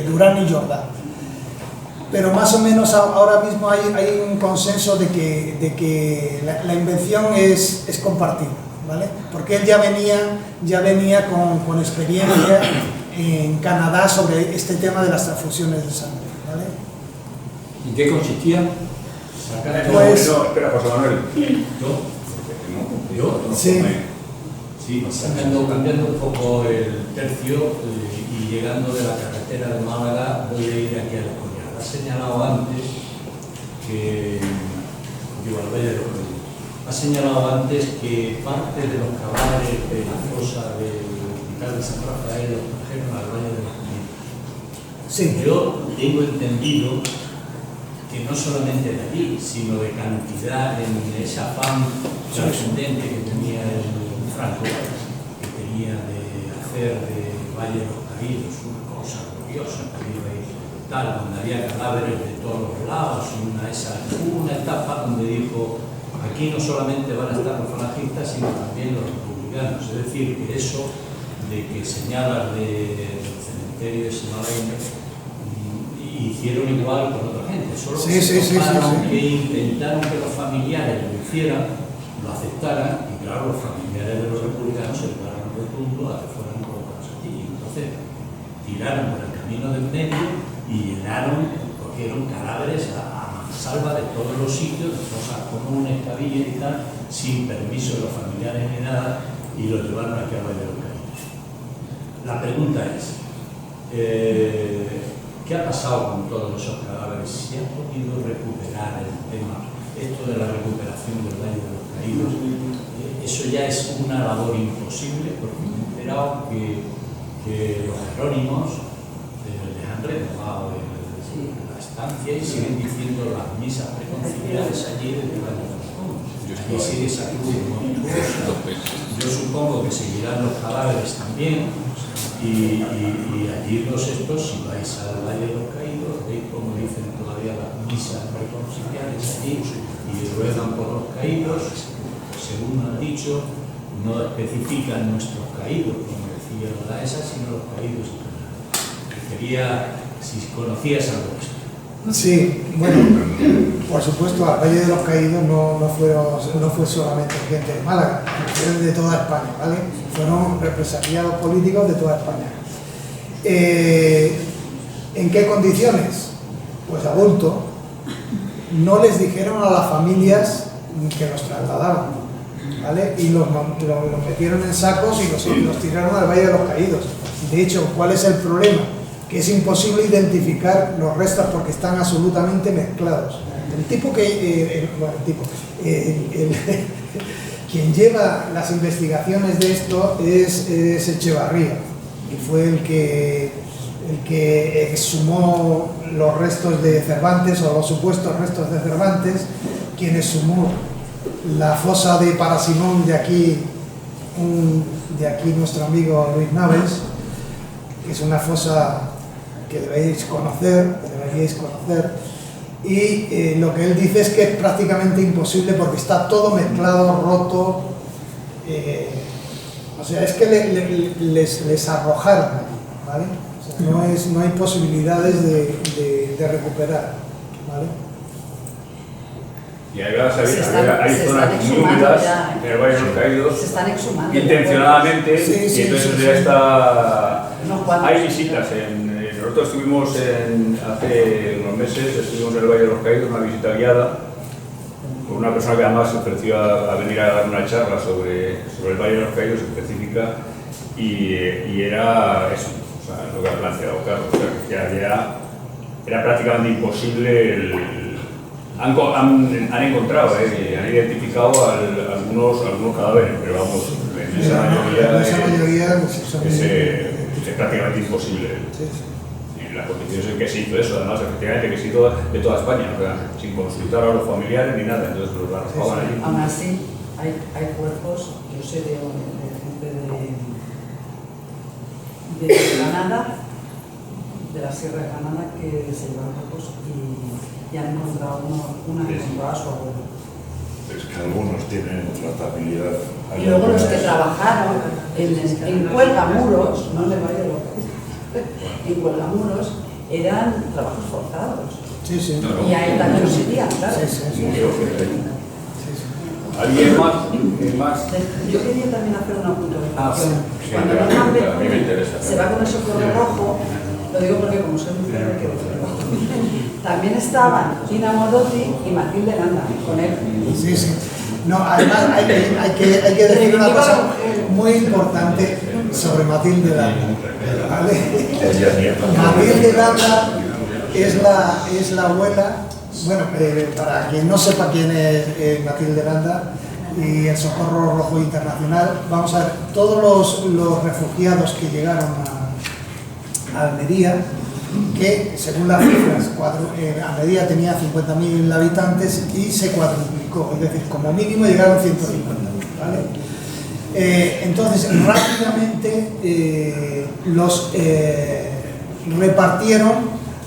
B: Durán y Jordán, pero más o menos ahora mismo hay un consenso de que la invención es compartida, ¿vale? Porque él ya venía con experiencia en Canadá sobre este tema de las transfusiones de sangre, ¿vale?
F: ¿En qué consistía?
B: Pues,
G: espera, José Manuel.
F: ¿Yo?
B: Sí.
F: Sí, cambiando un poco el tercio y llegando de la carretera de Málaga, voy a ir aquí a la Coñada. Ha señalado antes que, digo, al Valle de los Caídos, ha señalado antes que parte de los cadáveres de la fosa del hospital de San Rafael los trajeron al Valle de los Caídos.
B: sí.
F: Yo tengo entendido que no solamente de allí, sino de cantidad en ese afán trascendente que tenía el Franco, que tenía de hacer de Valle de los Caídos una cosa gloriosa, tal, donde había cadáveres de todos los lados, y hubo una etapa donde dijo, aquí no solamente van a estar los falangistas, sino también los republicanos. Es decir, que eso de que señalas del cementerio de Semalaina, hicieron igual con otra gente, solo que que intentaron que los familiares lo hicieran, lo aceptaran, y claro, los familiares de los republicanos se pararon rotundo a que fueran colocados aquí. Entonces tiraron por el camino del medio y cogieron cadáveres a salva de todos los sitios, de cosas comunes que había y tal, sin permiso de los familiares ni nada, y los llevaron aquí al Valle de los Caídos. La pregunta es, ¿qué ha pasado con todos esos cadáveres? ¿Se ha podido recuperar el tema, esto de la recuperación del Valle de los Caídos? Eso ya es una labor imposible, porque me he enterado que los jerónimos les han renovado la estancia y siguen diciendo las misas preconciliares allí desde el año 2000. Allí sigue esa cruz monstruosa. Yo supongo que seguirán los cadáveres también. Y allí si vais al Valle de los Caídos, veis como dicen todavía las misas preconciliares allí y ruegan por los caídos. Según han dicho, no especifican nuestros caídos, como decía la ESA, sino los caídos. Quería, si conocías algo de esto.
B: Sí, bueno, por supuesto, al Valle de los Caídos no fue solamente gente de Málaga, fue de toda España, ¿vale? Fueron represaliados políticos de toda España. ¿En qué condiciones? Pues a bulto. No les dijeron a las familias que los trasladaban, ¿vale? Y los metieron en sacos y los tiraron al Valle de los Caídos. De hecho, ¿cuál es el problema? Que es imposible identificar los restos porque están absolutamente mezclados. El tipo que... quien lleva las investigaciones de esto es Echevarría, y fue el que exhumó los restos de Cervantes, o los supuestos restos de Cervantes, quien exhumó la fosa de Parasimón de aquí nuestro amigo Luis Naves, que es una fosa que deberíais conocer, y lo que él dice es que es prácticamente imposible porque está todo mezclado, roto, o sea, es que les arrojaron, ¿vale? O sea, no hay posibilidades de recuperar, ¿vale?
G: Y hay zonas muy húmedas en el Valle de los Caídos,
D: se están exhumando
G: intencionadamente, y entonces ya está... Hay visitas nosotros estuvimos hace unos meses, estuvimos en el Valle de los Caídos, una visita guiada, con una persona que además se ofreció a venir a dar una charla sobre el Valle de los Caídos específica, y era eso, o sea, lo que ha planteado Carlos, o sea, que era prácticamente imposible han encontrado, han identificado algunos cadáveres, pero vamos, en esa mayoría es prácticamente imposible. Y las condiciones en que se hizo eso, además, efectivamente, que se hizo de toda España, o sea, sin consultar a los familiares ni nada, entonces los arrojaban allí.
D: Aún así, hay cuerpos, yo sé de gente de Granada, de la Sierra de Granada, que se llevan cuerpos y han encontrado una a su abuelo.
H: Es que algunos tienen tratabilidad.
D: Y luego los que trabajaron en Cuelgamuros, no le vaya lo que en Cuelgamuros, eran trabajos forzados.
B: Sí, sí.
D: Y ahí también los irían, claro.
G: ¿Alguien más?
D: Yo quería también hacer una puntualización.
G: Sí,
D: Cuando
G: a mí me interesa.
D: se va con el Socorro Rojo, lo digo porque como soy mujer me quedo también estaban Tina Modotti y Matilde Landa con él.
B: Sí. No, además hay que decir una cosa muy importante sobre Matilde Landa, ¿vale? Matilde Landa es la abuela, bueno, para quien no sepa quién es Matilde Landa y el Socorro Rojo Internacional, vamos a ver, todos los refugiados que llegaron a Almería, que según las cifras, Almería tenía 50.000 habitantes y se cuadruplicó, es decir, como mínimo llegaron 150.000, ¿vale? Entonces, rápidamente los repartieron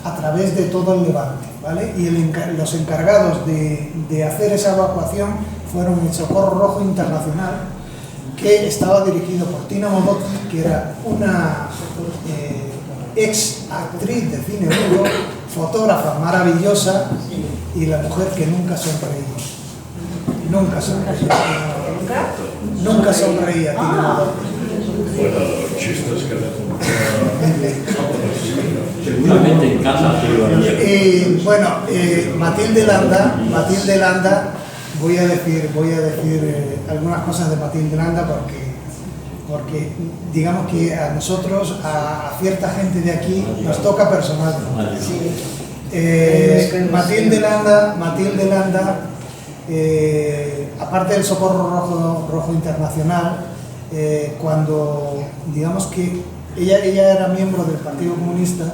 B: a través de todo el Levante, ¿vale? Y los encargados de hacer esa evacuación fueron el Socorro Rojo Internacional, que estaba dirigido por Tina Modotti, que era una ex actriz de cine mudo, fotógrafa maravillosa y la mujer que nunca sonreía. Nunca sonreía Tina Modotti.
H: Bueno, los chistes que le
F: Seguramente en casa,
B: bueno, Matilde Landa, voy a decir algunas cosas de Matilde Landa porque digamos que a nosotros, a cierta gente de aquí, nos toca personalmente. Matilde Landa, aparte del Socorro Rojo Internacional, cuando, digamos que ella era miembro del Partido Comunista,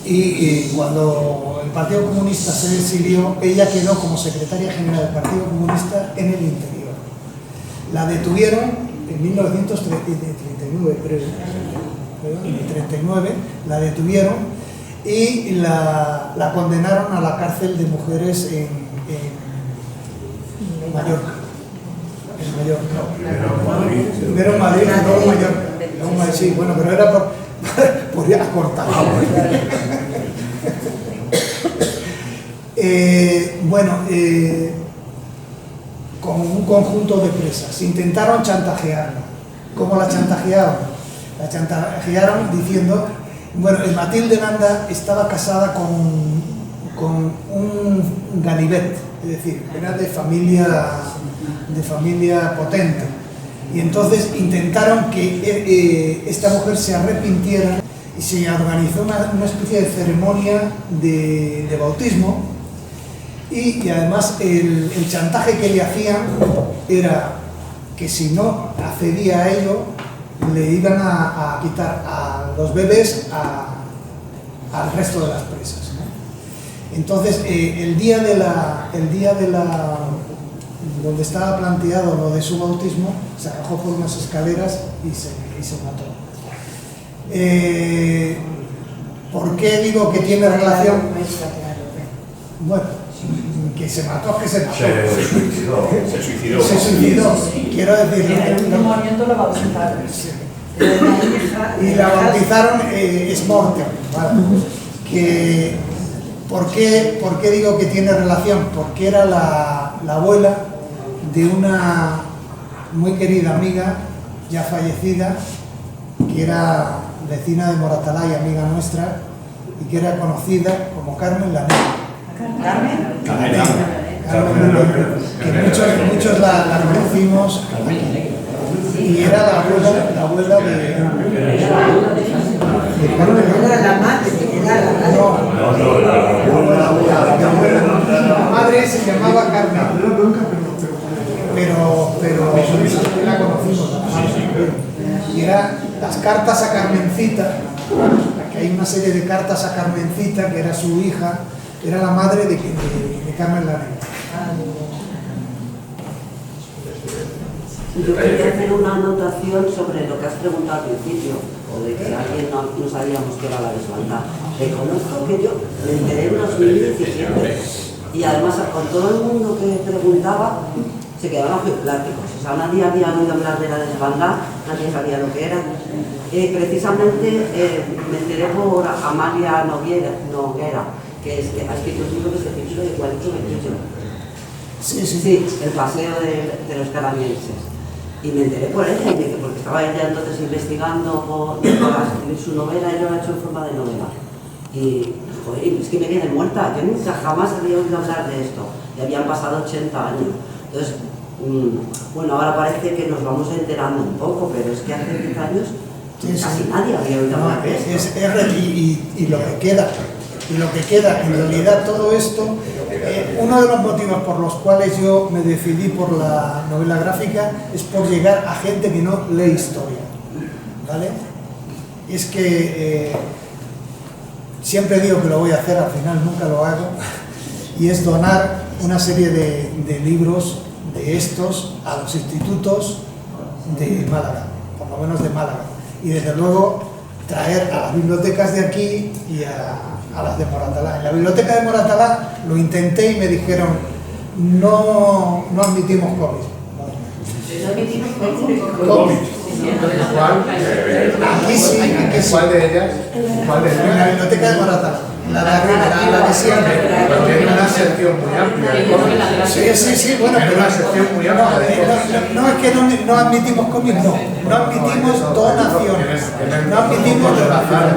B: y cuando el Partido Comunista se exilió, ella quedó como secretaria general del Partido Comunista en el interior. La detuvieron en 1939, creo, en el 39, la detuvieron y la condenaron a la cárcel de mujeres en Mallorca. Primero en Madrid, luego en Mallorca. Sí, bueno, pero era por ya cortar. Con un conjunto de presas. Intentaron chantajearla. ¿Cómo la chantajearon? La chantajearon diciendo, bueno, Matilde Landa estaba casada con un ganivet. es decir, era de familia potente. Y entonces intentaron que esta mujer se arrepintiera y se organizó una especie de ceremonia de bautismo y además el chantaje que le hacían era que si no accedía a ello le iban a quitar a los bebés al resto de las presas, ¿no? Entonces el día donde estaba planteado lo de su bautismo, se arrojó por unas escaleras y se mató. ¿Por qué digo que tiene relación? Bueno, que se mató, que se mató.
H: Se suicidó.
B: Se suicidó. Quiero decir,
D: en el último momento lo bautizaron.
B: y la bautizaron es mortem, ¿vale? ¿Por qué digo que tiene relación? Porque era la abuela de una muy querida amiga, ya fallecida, que era vecina de Moratalá y amiga nuestra, y que era conocida como Carmen la Negra.
D: ¿Carmen?
B: Carmen la Negra, que muchos la conocimos, y era la abuela de
A: Era la madre,
B: la madre se llamaba Carmen, pero la conocimos. Y era las cartas a Carmencita, que hay una serie de cartas a Carmencita, que era su hija, era la madre de Carmen la Negra.
I: Yo quería hacer una anotación sobre lo que has preguntado al principio, o de que alguien no sabíamos que era la desbandada. Reconozco que yo me enteré en 2017 y además con todo el mundo que preguntaba se quedaban pláticos. O sea, nadie había oído hablar de la desbandada, nadie sabía lo que era. Precisamente me enteré por Amalia Noguera, que ha escrito un libro que se titula Igualito Bello.
B: Sí,
I: el paseo de los canadienses. Y me enteré por ella, porque estaba ella entonces investigando para escribir su novela, ella lo ha hecho en forma de novela. Y joder, es que me quedé muerta, yo nunca jamás había oído hablar de esto, y habían pasado 80 años. Entonces, bueno, ahora parece que nos vamos enterando un poco, pero es que hace 10 años casi nadie había oído hablar de esto.
B: Y lo que queda, en realidad todo esto, uno de los motivos por los cuales yo me decidí por la novela gráfica es por llegar a gente que no lee historia, ¿vale? Es que siempre digo que lo voy a hacer, al final nunca lo hago, y es donar una serie de libros de estos a los institutos de Málaga, por lo menos de Málaga, y desde luego traer a las bibliotecas de aquí y a las de Moratalá. En la biblioteca de Moratalá lo intenté y me dijeron no admitimos cómics.
I: No admitimos
B: Cómics. Aquí sí.
J: ¿Cuál de ellas?
B: En la biblioteca de Moratalá. La de siempre.
J: Pero tiene una sección muy amplia.
B: Sí, bueno,
J: tiene una sección muy amplia.
B: No es que no admitimos cómics, no admitimos donaciones. No admitimos donaciones.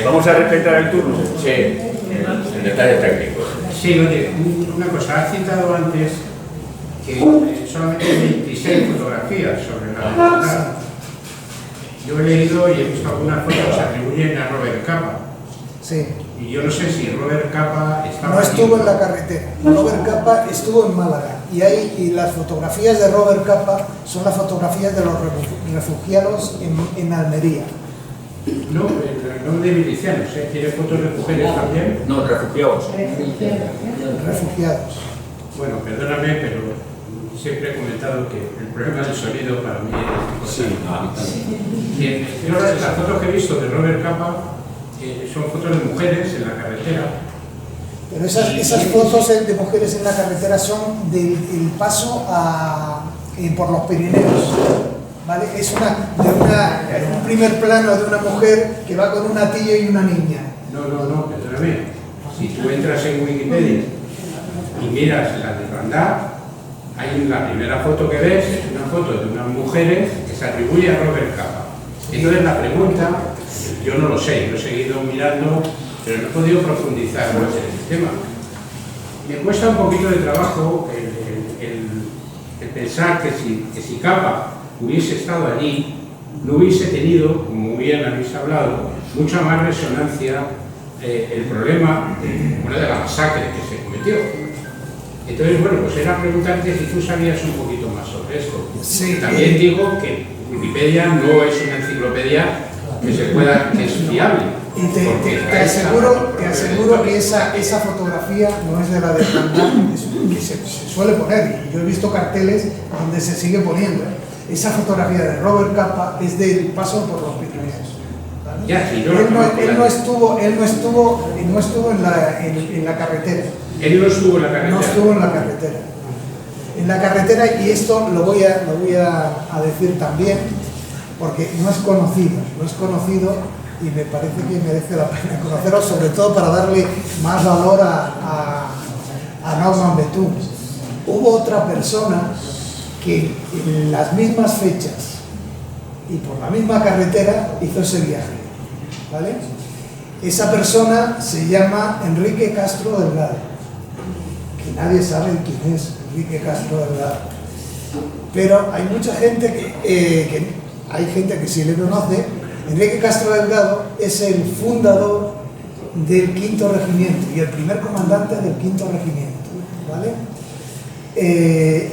G: Vamos a respetar el turno.
H: Sí, en detalles técnicos.
K: Sí, oye, una cosa, has citado antes que solamente hay 26 fotografías sobre la libertad. Yo he leído y he visto algunas fotos que se atribuyen a Robert Capa.
B: Sí.
K: Y yo no sé si Robert Capa estaba...
B: No estuvo en la carretera. Robert Capa estuvo en Málaga. Y las fotografías de Robert Capa son las fotografías de los refugiados en Almería.
K: No, no de milicianos, ¿tiene fotos de mujeres también?
G: No, refugiados.
B: Refugiados.
K: Bueno, perdóname, pero siempre he comentado que el problema del sonido para mí es importante. Las fotos que he visto de Robert Capa son fotos de mujeres en la carretera.
B: Pero esas fotos de mujeres en la carretera son del paso por los Pirineos. ¿Vale? Es un primer plano de una mujer que va con un atillo y una niña.
K: No, perdóname. Si tú entras en Wikipedia y miras la desbandada, hay la primera foto que ves, es una foto de unas mujeres que se atribuye a Robert Capa. Entonces la pregunta, yo no lo sé, yo he seguido mirando pero no he podido profundizar más en el tema. Me cuesta un poquito de trabajo el pensar que si Capa hubiese estado allí, no hubiese tenido, como bien habéis hablado, mucha más resonancia el problema de la masacre que se cometió. Entonces, bueno, pues era preguntarte si tú sabías un poquito más sobre esto.
B: Sí.
K: También digo que Wikipedia no es una enciclopedia que es fiable.
B: Y te aseguro que esa fotografía no es de la desbandada que se suele poner, y yo he visto carteles donde se sigue poniendo. Esa fotografía de Robert Capa es del paso por los Pirineos. ¿Vale?
K: Ya, sí,
B: Él no estuvo en la carretera.
K: Él no estuvo en la carretera.
B: No estuvo en la carretera. En la carretera, y esto lo voy a decir también, porque no es conocido, y me parece que merece la pena conocerlo, sobre todo para darle más valor a Norman Bethune. Hubo otra persona que en las mismas fechas y por la misma carretera hizo ese viaje, ¿vale? Esa persona se llama Enrique Castro Delgado, que nadie sabe quién es Enrique Castro Delgado, pero hay mucha gente hay gente que sí le conoce. Enrique Castro Delgado es el fundador del Quinto Regimiento y el primer comandante del Quinto Regimiento, ¿vale?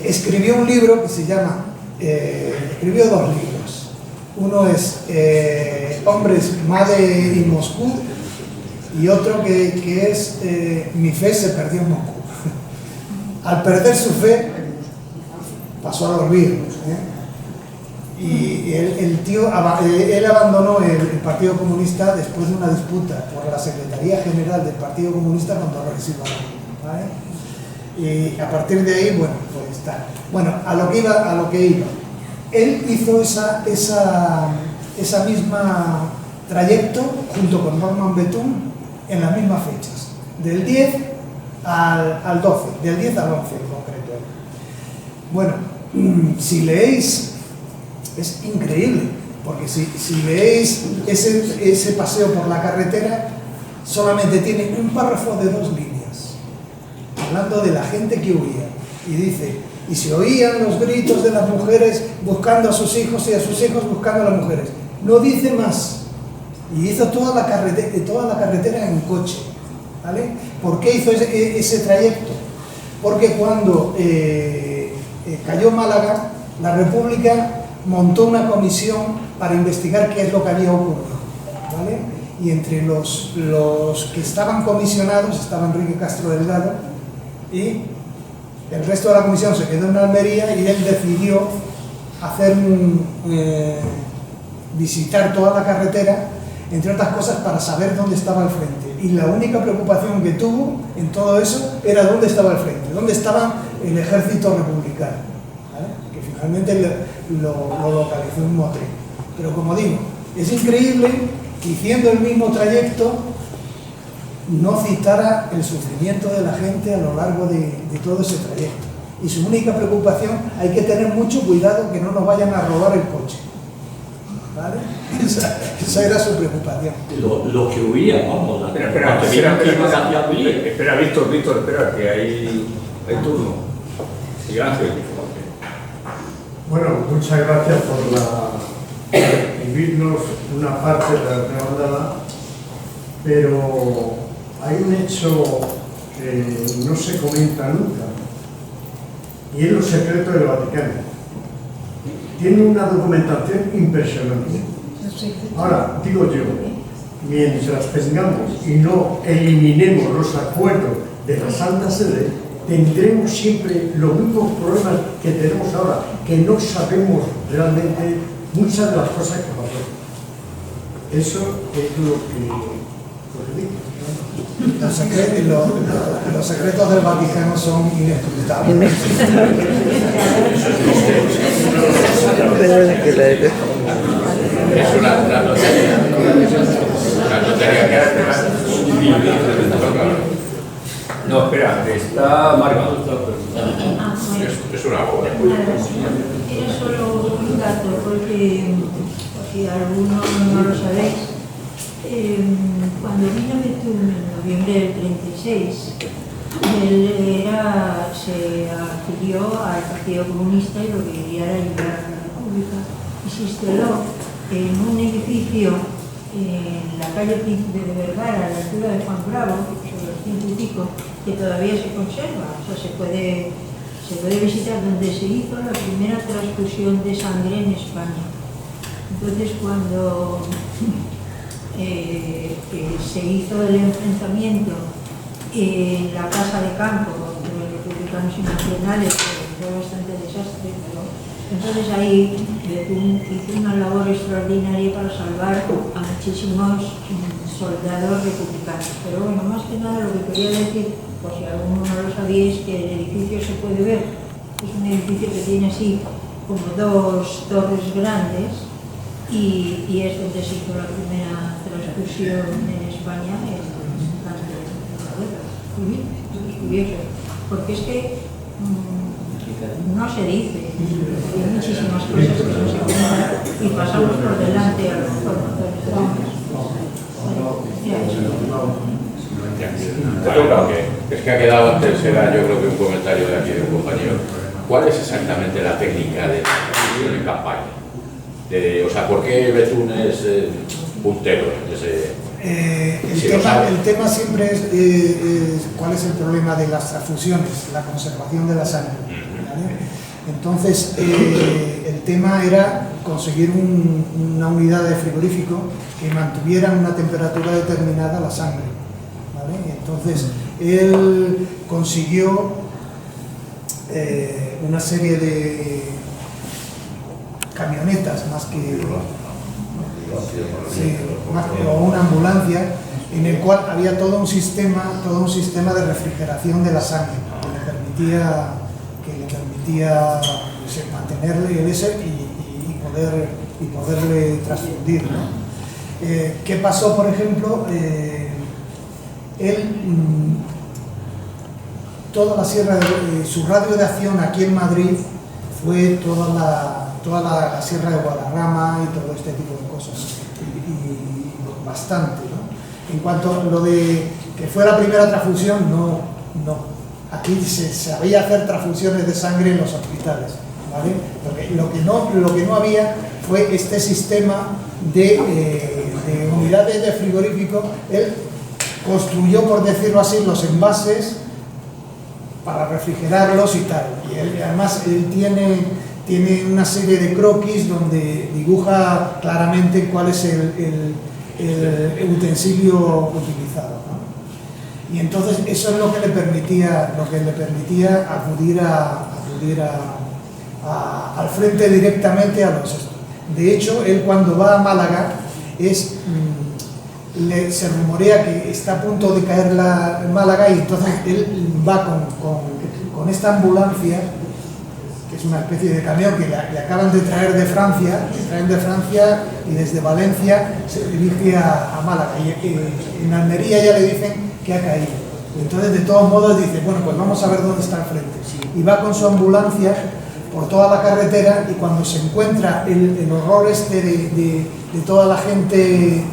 B: Escribió un libro que se llama, escribió dos libros. Uno es Hombres, Made in Moscú, y otro que es Mi fe se perdió en Moscú. Al perder su fe, pasó al olvido, y él abandonó el Partido Comunista después de una disputa por la Secretaría General del Partido Comunista con Dolores Ibarra, ¿vale? Y a partir de ahí, bueno, pues está. Bueno, a lo que iba. Él hizo esa misma trayecto junto con Norman Bethune en las mismas fechas, del 10 al 12, del 10 al 11 en concreto. Bueno, si leéis, es increíble, porque si veis ese paseo por la carretera, solamente tiene un párrafo de 2 líneas, hablando de la gente que huía, y dice, y se oían los gritos de las mujeres buscando a sus hijos y a sus hijos buscando a las mujeres. No dice más, y hizo toda la carretera en coche, ¿vale? ¿Por qué hizo ese trayecto? Porque cuando cayó Málaga, la República montó una comisión para investigar qué es lo que había ocurrido, ¿vale? Y entre los que estaban comisionados estaba Enrique Castro Delgado, y el resto de la comisión se quedó en Almería, y él decidió visitar toda la carretera, entre otras cosas para saber dónde estaba el frente. Y la única preocupación que tuvo en todo eso era dónde estaba el frente, dónde estaba el ejército republicano, ¿vale? Que finalmente lo localizó en Motril. Pero como digo, es increíble que haciendo el mismo trayecto no citara el sufrimiento de la gente a lo largo de todo ese trayecto. Y su única preocupación, hay que tener mucho cuidado que no nos vayan a robar el coche, ¿vale? Esa era su preocupación.
F: Lo que huía, vamos.
G: Espera, Víctor, espera, que hay turno. Sí, Ángel.
L: Bueno, muchas gracias por invitarnos una parte de la desbandada, pero hay un hecho que no se comenta nunca, y es los secretos del Vaticano. Tiene una documentación impresionante. Ahora, digo yo, mientras tengamos y no eliminemos los acuerdos de la Santa Sede, tendremos siempre los mismos problemas que tenemos ahora, que no sabemos realmente muchas de las cosas que pasaron. Eso es lo que digo.
B: Los secretos del Vaticano son inescrutables.
H: Es una notaria. Una notaria que hace más.
G: No, espera, está Marga.
H: Es una obra.
M: Era solo un dato, porque algunos no lo sabéis, Cuando vino Betún en noviembre del 36, él se afilió al Partido Comunista y lo que quería era ayudar a la República, y se instaló en un edificio en la calle Príncipe de Vergara, a la altura de Juan Bravo, sobre los 100 y pico, que todavía se conserva, o sea, se puede visitar, donde se hizo la primera transfusión de sangre en España. Entonces, cuando se hizo el enfrentamiento en la casa de campo entre los republicanos y nacionales, que fue bastante desastre, pero entonces ahí hizo una labor extraordinaria para salvar a muchísimos soldados republicanos. Pero bueno, más que nada lo que quería decir, por si alguno no lo sabíais, que el edificio se puede ver, es un edificio que tiene así como dos torres grandes, y es donde se hizo la primera transfusión en España durante la guerra. Es curioso, porque es que no se dice, hay muchísimas cosas que no se cuentan y pasamos por delante a lo mejor.
H: Es que ha quedado antes, era yo creo que un comentario de aquí de un compañero. ¿Cuál es exactamente la técnica de transfusión en campaña? O sea, ¿por qué Betún es puntero en ese...?
B: El tema siempre es cuál es el problema de las transfusiones, la conservación de la sangre, ¿vale? Entonces, el tema era conseguir una unidad de frigorífico que mantuviera una temperatura determinada la sangre, ¿vale? Entonces, él consiguió una serie de camionetas o una ambulancia en el cual había todo un sistema de refrigeración de la sangre que le permitía pues, mantenerle el ese y poderle transfundir, ¿no? ¿Qué pasó, por ejemplo? Toda la sierra, su radio de acción aquí en Madrid fue toda la sierra de Guadarrama y todo este tipo de cosas, y bastante, ¿no? En cuanto a lo de que fue la primera transfusión, no. Aquí se sabía hacer transfusiones de sangre en los hospitales, ¿vale? Lo que no había fue este sistema de unidades de frigorífico. Él construyó, por decirlo así, los envases para refrigerarlos y tal, y además él tiene una serie de croquis donde dibuja claramente cuál es el utensilio utilizado, ¿no? Y entonces eso es lo que le permitía acudir al frente directamente a los... De hecho, él cuando va a Málaga se rumorea que está a punto de caer Málaga, y entonces él va con esta ambulancia, que es una especie de camión que le acaban de traer de Francia, y desde Valencia se dirige a Málaga, y en Almería ya le dicen que ha caído. Entonces, de todos modos, dice, bueno, pues vamos a ver dónde está el frente. Y va con su ambulancia por toda la carretera, y cuando se encuentra el horror de toda la gente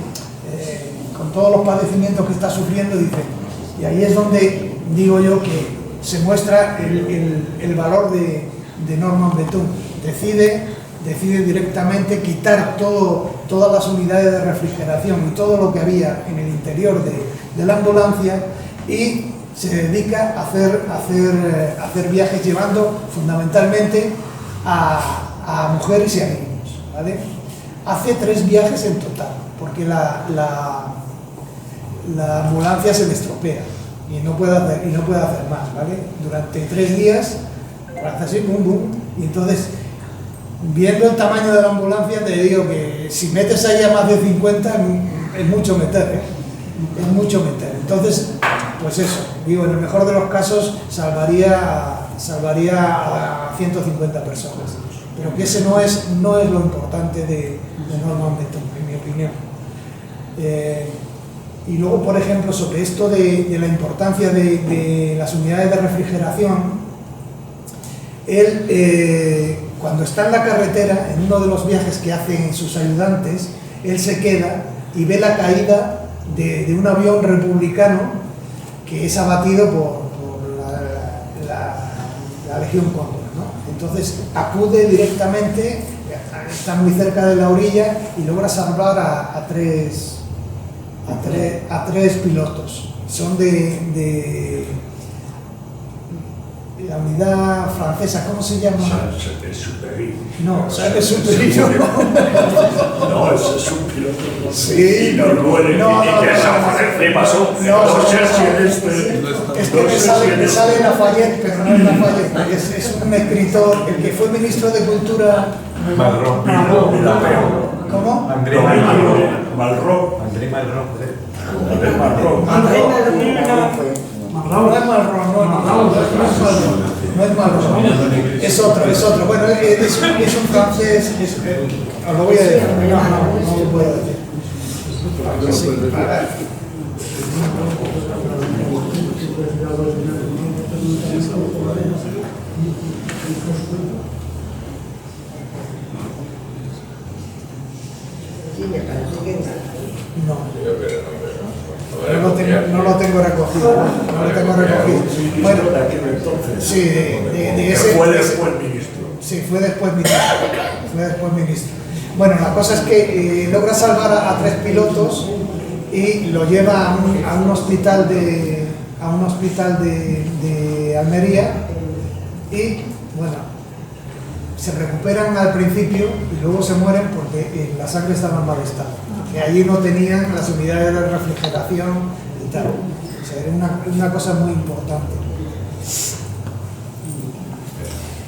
B: con todos los padecimientos que está sufriendo, dice, y ahí es donde digo yo que se muestra el valor de Norman Betún. Decide directamente quitar todas las unidades de refrigeración y todo lo que había en el interior de la ambulancia, y se dedica a hacer viajes llevando fundamentalmente a mujeres y a niños, ¿vale? Hace 3 viajes en total, porque la ambulancia se le estropea y no puede hacer más, ¿vale? Durante 3 días hace así, bum, bum, y entonces, viendo el tamaño de la ambulancia, te digo que si metes ahí a más de 50 es mucho meter, ¿eh? Es mucho meter. Entonces, pues eso, digo, en el mejor de los casos salvaría a 150 personas, pero que ese no es lo importante de Norman Betún, en mi opinión. Y luego, por ejemplo, sobre esto de la importancia de las unidades de refrigeración, él, cuando está en la carretera, en uno de los viajes que hacen sus ayudantes, él se queda y ve la caída de un avión republicano que es abatido por la Legión Cóndor, ¿no? Entonces acude directamente, está muy cerca de la orilla y logra salvar a tres pilotos. Son de la unidad francesa, ¿cómo se llama?
N: Saint-Exupéry.
B: No, Saint-Exupéry no.
N: No, ese es un piloto.
B: Sí,
N: no duele. ¿Y qué le pasó? No sé si
B: es que me sale Lafayette, pero no es Lafayette. Es un escritor, el que fue ministro de Cultura.
N: Malraux.
B: ¿Cómo?
N: André Malraux.
J: André Malraux.
B: No es Malraux, es otro. Bueno, es un francés, os lo voy a decir, no lo puedo decir. No lo tengo recogido. Bueno, sí, de ese.
N: Fue después ministro.
B: Sí, fue después ministro. Bueno, la cosa es que logra salvar a tres pilotos y lo lleva a un hospital de Almería y, bueno, se recuperan al principio y luego se mueren porque la sangre estaba en mal estado. Que allí no tenían las unidades de refrigeración y tal. O sea, era una cosa muy importante.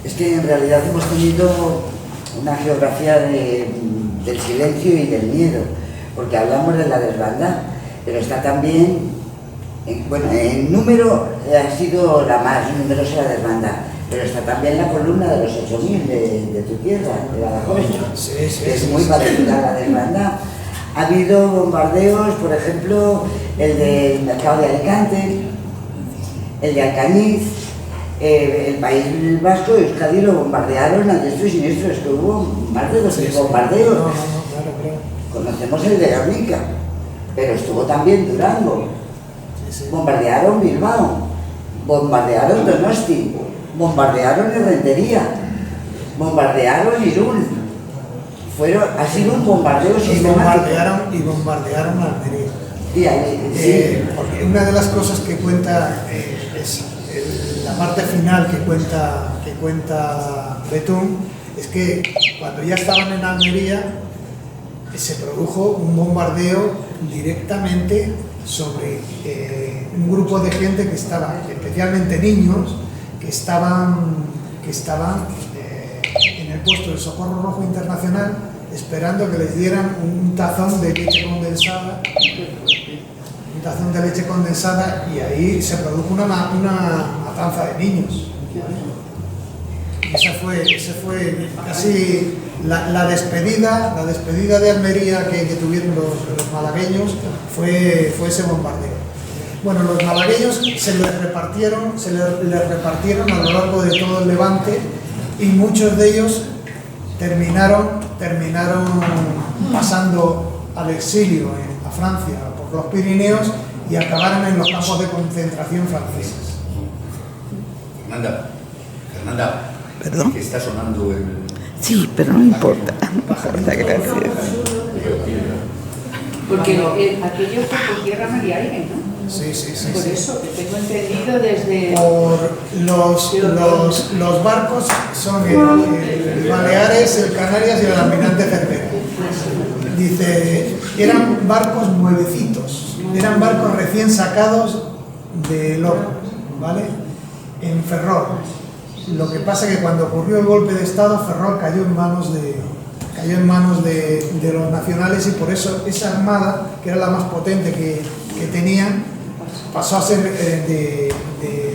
A: Es que en realidad hemos tenido una geografía del silencio y del miedo, porque hablamos de la desbandada, pero está también, en número ha sido la más numerosa la desbandada, pero está también la columna de los 8.000 de tu tierra, de Badajoz, que es muy parecida a la desbandada. Ha habido bombardeos, por ejemplo, el del mercado de Alicante, el de Alcañiz, el País Vasco y Euskadi lo bombardearon a diestro y siniestro. Es que hubo más de 2.000 bombardeos.
B: Claro.
A: Conocemos el de Guernica, pero estuvo también Durango. Bombardearon Bilbao, bombardearon Donosti, bombardearon Errentería, bombardearon Irún. Ha sido un bombardeo sistemático.
B: Y bombardearon Almería.
A: Sí.
B: Porque una de las cosas que cuenta es la parte final que cuenta Betún, es que cuando ya estaban en Almería se produjo un bombardeo directamente sobre un grupo de gente que estaba, especialmente niños, que estaban en el puesto del Socorro Rojo Internacional esperando que les dieran un tazón de leche condensada, y ahí se produjo una matanza de niños. Esa fue casi la despedida de Almería que tuvieron los malagueños, fue ese bombardeo. Bueno, los malagueños se les repartieron a lo largo de todo el Levante, y muchos de ellos terminaron pasando al exilio a Francia por los Pirineos y acabaron en los campos de concentración franceses.
N: Fernanda,
A: ¿perdón?
N: Que está sonando el...
A: Sí, pero no importa, gracias.
E: Porque aquello fue por tierra, mar y aire, ¿no?
B: Sí.
E: Por eso, que tengo entendido desde...
B: Por los barcos son el Baleares, el Canarias y el Almirante Cervera. Dice, eran barcos nuevecitos, eran barcos recién sacados del horno, ¿vale? En Ferrol. Lo que pasa es que cuando ocurrió el golpe de Estado, Ferrol cayó en manos de los nacionales, y por eso esa armada, que era la más potente que tenían, pasó a ser de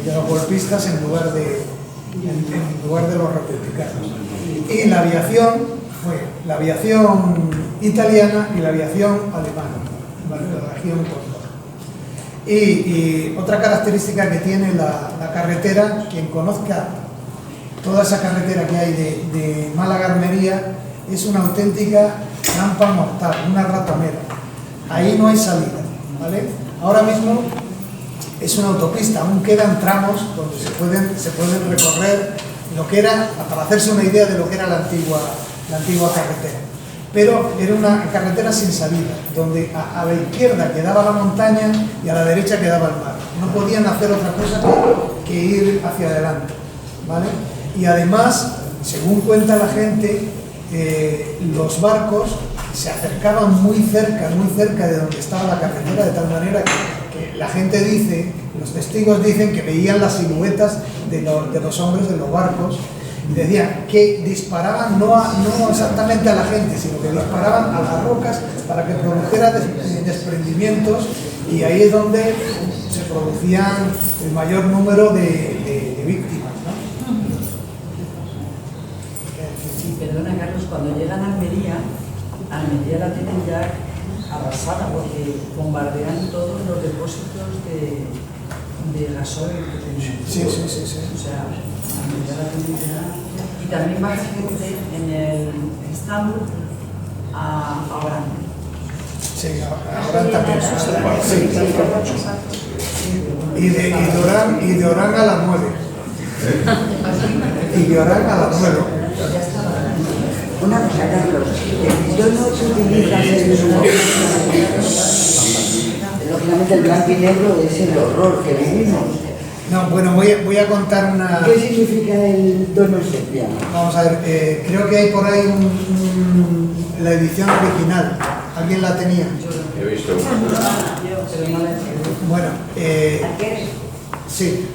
B: los golpistas en lugar de los republicanos. Y la aviación fue la aviación italiana y la aviación alemana, la región Cóndor. Y otra característica que tiene la carretera, quien conozca toda esa carretera que hay de Málaga a Almería, es una auténtica trampa mortal, una ratonera. ahí no hay salida, ¿vale? Ahora mismo es una autopista, aún quedan tramos donde se pueden recorrer lo que era, para hacerse una idea de lo que era la antigua carretera. Pero era una carretera sin salida, donde a la izquierda quedaba la montaña y a la derecha quedaba el mar. No podían hacer otra cosa que ir hacia adelante, ¿vale? Y además, según cuenta la gente, los barcos se acercaban muy cerca de donde estaba la carretera, de tal manera que la gente dice, los testigos dicen que veían las siluetas de los hombres de los barcos y decían que disparaban no exactamente a la gente, sino que disparaban a las rocas para que produjera desprendimientos, y ahí es donde se producían el mayor número de víctimas, ¿no?
D: Sí, perdona Carlos, cuando llegan a Almería la tienen ya arrasada porque bombardean todos los depósitos de gasoil que tenían.
B: Sí.
D: O sea, Almería la tienen ya. Y también baja gente en el Estambul a Orán.
B: Sí, ahora también. Sí. Y de Orán a las 9. Y de Orán a las 9.
A: Una cosa, Carlos, yo no se utiliza lógicamente el blanco y negro es el horror que vivimos.
B: No, bueno, voy a contar una...
A: ¿Qué significa el tono sepia?
B: Vamos a ver, creo que hay por ahí la edición original. ¿Alguien la tenía?
H: He visto.
B: Bueno, sí.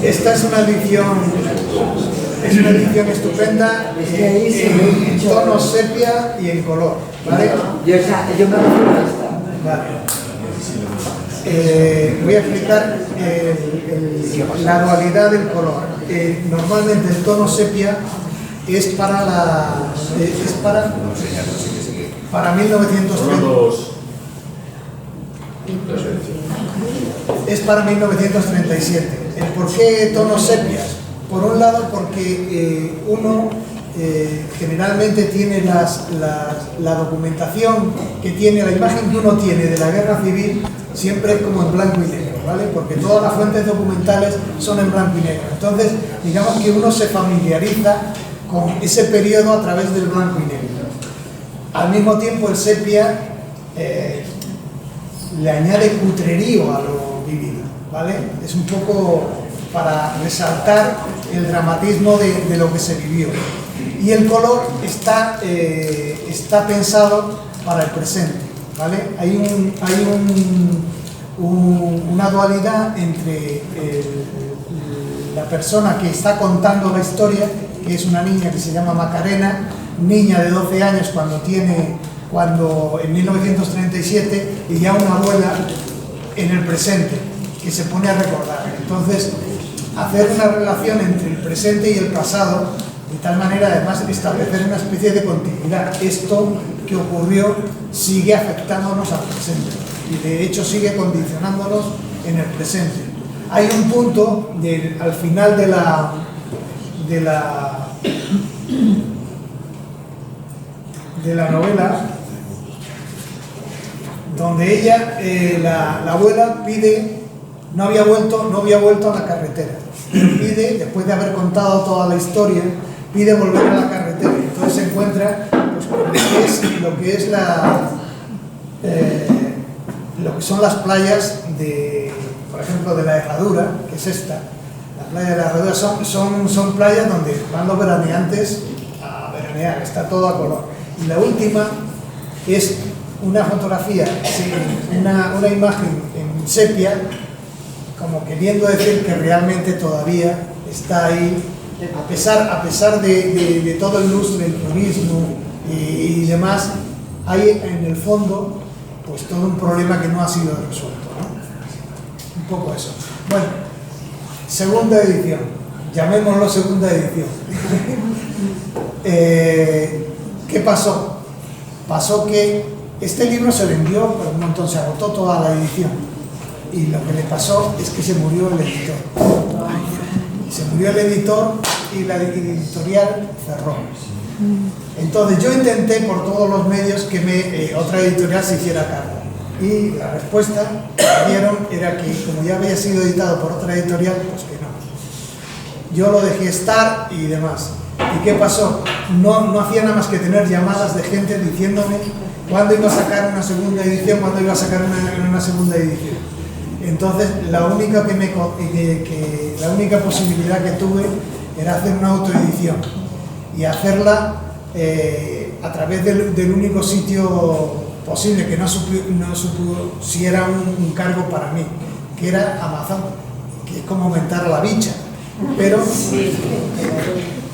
B: Esta es una edición estupenda en tono sepia y en color, ¿vale?
A: Yo me refiero a esta.
B: Vale. Voy a explicar la dualidad del color. Normalmente el tono sepia es para 1930. Es para 1937. ¿Por qué tonos sepias? Por un lado porque uno generalmente tiene la documentación que tiene, la imagen que uno tiene de la guerra civil siempre es como en blanco y negro, ¿vale? Porque todas las fuentes documentales son en blanco y negro. Entonces, digamos que uno se familiariza con ese periodo a través del blanco y negro. Al mismo tiempo el sepia le añade cutrerío a lo vivido, ¿vale? Es un poco para resaltar el dramatismo de lo que se vivió. Y el color está pensado para el presente, ¿vale? Hay una dualidad entre la persona que está contando la historia, que es una niña que se llama Macarena, niña de 12 años cuando en 1937, y ya una abuela en el presente, que se pone a recordar. Entonces, hacer una relación entre el presente y el pasado, de tal manera además establecer una especie de continuidad. Esto que ocurrió sigue afectándonos al presente y de hecho sigue condicionándonos en el presente. Hay un punto al final de la novela donde ella, la abuela pide, no había vuelto a la carretera, pero pide, después de haber contado toda la historia, pide volver a la carretera. Entonces se encuentra pues, con lo que son las playas por ejemplo, de la Herradura, que es esta. La playa de la Herradura son playas donde van los veraneantes a veranear, está todo a color. Y la última es una fotografía, una imagen en sepia, como queriendo decir que realmente todavía está ahí, a pesar de todo el lustre, el turismo y demás, hay en el fondo pues todo un problema que no ha sido resuelto, ¿no? Un poco eso. Bueno, segunda edición, llamémoslo segunda edición. ¿Qué pasó? Pasó que Este libro se vendió por un montón, se agotó toda la edición. Y lo que le pasó es que se murió el editor. Se murió el editor y la editorial cerró. Entonces yo intenté por todos los medios que otra editorial se hiciera cargo. Y la respuesta que me dieron era que como ya había sido editado por otra editorial, pues que no. Yo lo dejé estar y demás. ¿Y qué pasó? No hacía nada más que tener llamadas de gente diciéndome cuándo iba a sacar una segunda edición, cuándo iba a sacar una segunda edición. Entonces la única posibilidad que tuve era hacer una autoedición y hacerla a través del único sitio posible que no supusiera un cargo para mí, que era Amazon, que es como aumentar a la bicha, pero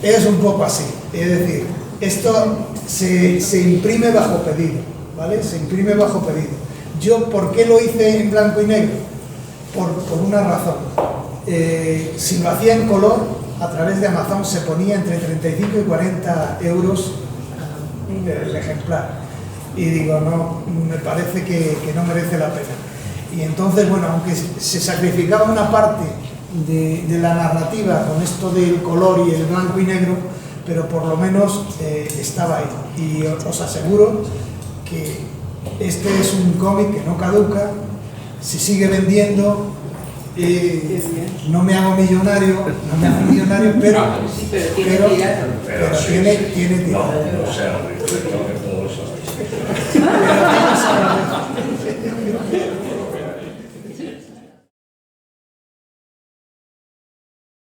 B: es un poco así. Es decir, esto se imprime bajo pedido, ¿vale? Se imprime bajo pedido. Yo, ¿por qué lo hice en blanco y negro? Por una razón. Si lo hacía en color, a través de Amazon se ponía entre 35 y 40 euros el ejemplar. Y digo, no, me parece que no merece la pena. Y entonces, bueno, aunque se sacrificaba una parte de la narrativa con esto del color y el blanco y negro, pero por lo menos estaba ahí. Y os aseguro que este es un cómic que no caduca, se sigue vendiendo, no me hago millonario, pero tiene tirada.